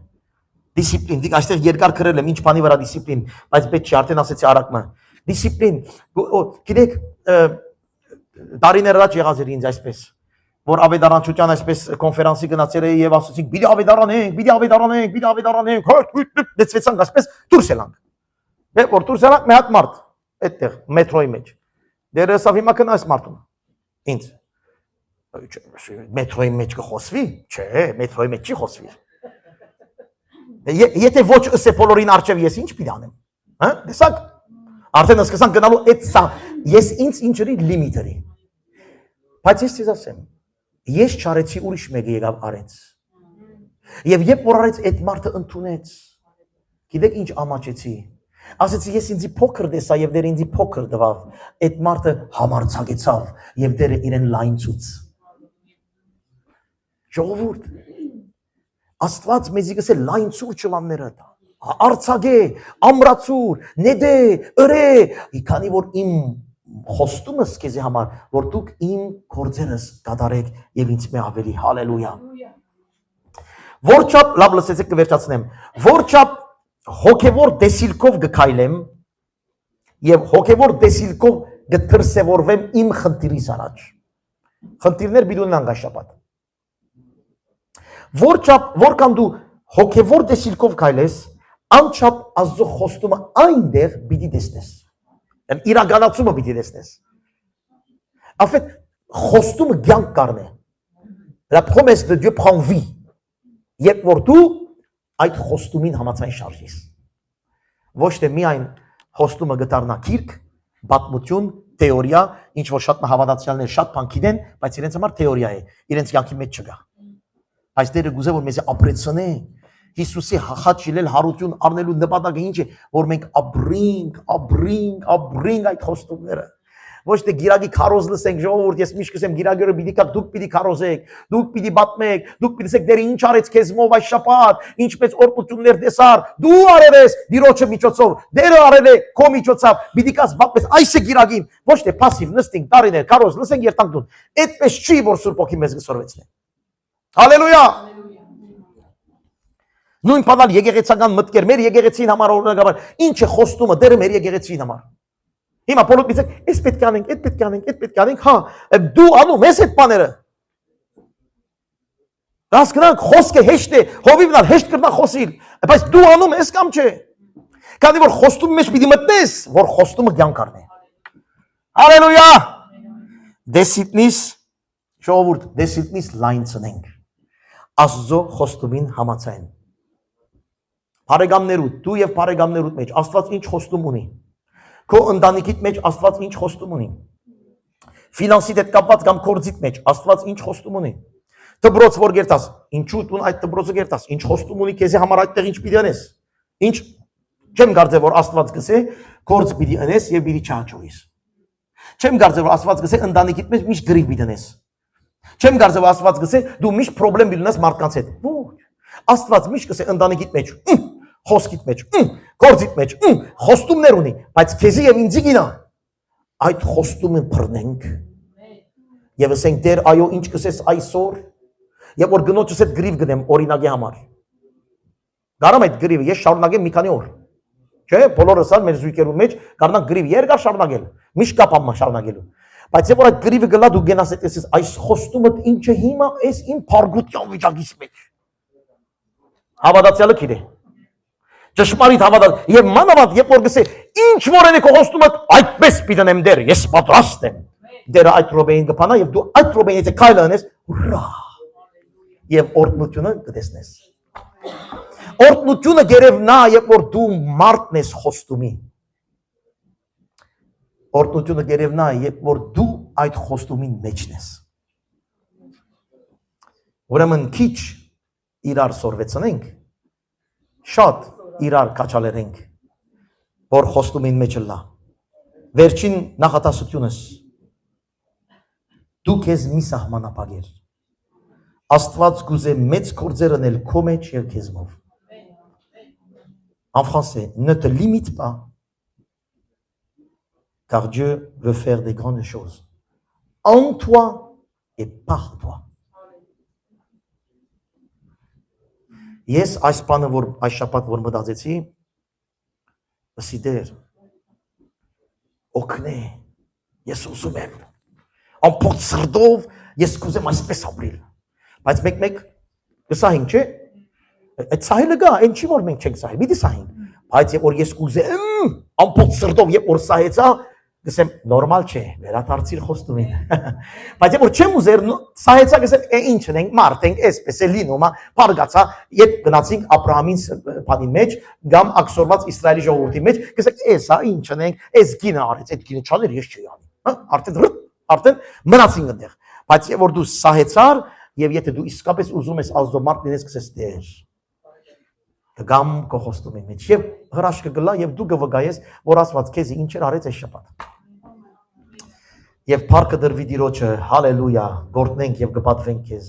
Դիսցիպլին, դիք այստեղ երկար քրել եմ, ինչ բանի վրա դիսցիպլին, բայց պետք չի, արդեն ասեցի արագը։ Դիսցիպլին, գիտեք, տարիներ առաջ եղած էր ինձ այսպես, որ ավետարանչության այսպես կոնֆերանսի գնացել էի եւ ասացինք՝ «Պիտի ավետարանենք, պիտի ավետարանենք, պիտի ավետարանենք», դեցվեցանք այսպես դուրս եկանք։ Եվ որ դուրս եկանք մի հատ մարդ, այդտեղ մետրոյի մեջ։ Դերը ասավ հիմա կնայես մարդուն։ Ինձ։ Մետրոյի մեջ կխոսվի։ Չէ, մետրոյի մեջ չի խոսվի։ Եթե ոչ ըսե բոլորին արջև ես ինչ պիտի անեմ։ Հա՞, տեսակ։ Արդեն սկսան գնալու այդ սա։ Ես ինձ ինչերի լիմիտերի։ Բայց ես ցեզ ասեմ, ես չարեցի ուրիշ մեկը եկավ արեց։ Եվ երբ որ արեց այդ մարդը ընդունեց, գիտեք ինչ ամաչեցի։ Ասեցի ես ինձի փոքր տեսա եւ դեր ինձի փոքր տվավ։ Այդ մարդը համարձակեցավ եւ դերը իրեն լայնցուց։ Ժողովուրդ, Աստված մեզի գսե լայնցուր ճլանները տա։ Արցագե, ամրացուր, նեդե, ըրե, քանի որ իմ խոստումս քեզի համար, որ դուք իմ գործերս կատարեք եւ ինձ մե ավելի, հալելույա։ Որչափ, լավ լսեցեք կվերջացնեմ, որչափ հոգևոր դեսիլքով գքայլեմ եւ հոգևոր դեսիլքով գդրսեվորվեմ իմ խնդիրից առաջ։ Խնդիրներ պիտի ունենան գաշապատ։ Որչափ, որքան դու հոգևոր դեսիլքով քայլես, անչափ Աստծո խոստումը այնտեղ պիտի տեսնես։ Իրականացումը պիտի տեսնես։ En fait, խոստումը կյանք կառնե։ La promesse de Dieu prend vie։ Երբ որ դու այդ խոստումին համաձայն շարժես։ Ոչ թե միայն խոստումը գտարնա քիրք, պատմություն, թեորիա, ինչ որ շատ հավատացյալներ շատ բան գիտեն, բայց իրենց համար թեորիա է, իրենց կյանքի մեջ չկա։ Այս դերը գուզե որ մեզ ապրեցնե Հիսուսի հախաչիլել հարություն առնելու նպատակը ինչ է, որ մենք ապրենք այդ խոստումները։ Ոչ թե գիրագի քարոզ լսենք ժողովուրդ, ես միշտ կսեմ գիրագերը պիտի կա, դուք պիտի քարոզեք, դուք պիտի պատմեք, դուք պիտի ասեք դերը ինչ արեց քեզմով այս շաբաթ, ինչպես օրհնություններ տեսար, դու արել ես Տիրոջը միջոցով, դերը արել է քո միջոցով, պիտի կաս պատմես, այս է գիրագին, ոչ թե пассив նստենք տարիներ քարոզ լսենք երթանք դուն։ Այդպես չի որ Սուրբ Օքի մեզ գսորվեցնի։ Հալելույա։ Նույն բանալ եկեղեցական մտքեր, մեր եկեղեցին համար օրինակաբար, ինչ է խոստումը դերը մեր եկեղեցին համար։ Հիմա բոլորը ասեք, «Էս պետք է անենք, այդ պետք է անենք, այդ պետք է անենք», հա, դու անում ես այդ բաները։ Հասկանանք, խոսքը հեշտ է, հովիվնալ հեշտ կրնա խոսիլ, բայց դու անում ես կամ չէ։ Քանի որ խոստումի մեջ պիտի մտնես, որ խոստումը կյանք առնի։ Հալելույա։ Դեսիտնիս, ժողովուրդ, դեսիտնիս լայնցնենք։ Աստծո խոստումին համաձայն։ Բարեկամներուդ, դու եւ բարեկամներուդ մեջ Աստված ինչ խոստում ունի։ Քո ընտանիքիդ մեջ Աստված ինչ խոստում ունի։ Ֆինանսիդ հետ կապված կամ կորձիդ մեջ Աստված ինչ խոստում ունի։ Դբրոց որ գերտաս, ինչու դու այդ դբրոցը գերտաս, ինչ խոստում ունի քեզի համար այդտեղ ինչ պիտի անես։ Ինչ չեմ կարծե որ Աստված գսե կորձ պիտի անես եւ պիտի չհաջողես։ Չեմ կարծե որ Աստված գսե ընտանիքիդ մեջ միշտ գրիվ պիտի անես։ Չեմ կարծե որ Աստված գսե դու միշտ խնդրեմ պիտի ունես մարդկանց հետ։ Ոչ։ Աստված միշտ գսե ընտանիքիդ մեջ խոսքիդ մեջ, գործիդ մեջ, խոստումներ ունի, բայց քեզի եւ ինձի գինա այդ խոստումը բռնենք եւ ասենք դեր այո ինչ կսես այսօր եւ որ գնոջս հետ գրիվ գնեմ օրինակի համար գարամ այդ գրիվը ես շարունակեմ մի քանի օր չէ բոլորս ալ մեր զույգերու մեջ կարնանք գրիվ երկար շարունակել միշտ կապամ շարունակելու բայց երբ որ այդ գրիվը գլա դու գնաս այս խոստումը ինչը հիմա էս իմ փարգության վիճակից մեջ հավատացյալը գիտե ճշմարիտ հավատալ եւ մանավանդ երբ որ գսե ինչ որ եք խոստումը այդպես պիտենեմ դեր ես պատրաստ եմ դերը այդ ռոբեին կփանա եւ դու այդ ռոբեին եթե քայլ անես ուրա եւ օրհնությունը կտեսնես օրհնությունը գերևնա երբ որ դու մարդն ես խոստումի օրհնությունը գերևնա երբ որ դու այդ խոստումին մեջն ես ուրեմն քիչ իրար սորվեցնենք շատ իրար կաչալերենք, որ խոստումին մեջ լա։ Վերջին նախատասությունս, դու քեզ մի սահմանապագեր, Աստված գուզե մեծ գործեր անել քո մեջ և քեզմով։ En français, ne te limite pas car Dieu veut faire des grandes choses en toi et par toi. Ես այս բանը որ այս շաբաթ որ մտածեցի, ասի դեր օգնե, ես ուզում եմ ամբողջ սրտով ես կուզեմ այսպես ապրել, բայց մեկ գսահին չէ, այդ սահելը գա, այն չի որ մենք չենք սահել, պիտի սահենք, բայց եւ որ ես կուզեմ ամբողջ սրտով եւ որ սահեցա, գսեմ նորմալ չէ, վերադարձիր խոստումին, բայց եւ որ չեմ ուզեր սահեցա գսեմ ինչ ենք մարդ ենք, այսպես է լինում, բարգացա, երբ գնացինք Աբրահամին բանի մեջ, գամ ակսորված Իսրայելի ժողովրդի մեջ, գսեք էսա ինչ ենք, էս գինը արեց, այդ գինը չաներ ես չի անի, արդեն մնացինք այնտեղ, բայց եւ որ դու սահեցար եւ եթե դու իսկապես ուզում ես ազդոմարդ լինես, գսես դեր գամ քո խոստումի մեջ եւ հրաշքը գլա եւ դու գվգայես որ Աստված քեզի ինչեր արեց այս շաբաթ եւ փառքը դրվի Տիրոջը հալելույա գործնենք եւ կպատվենք քեզ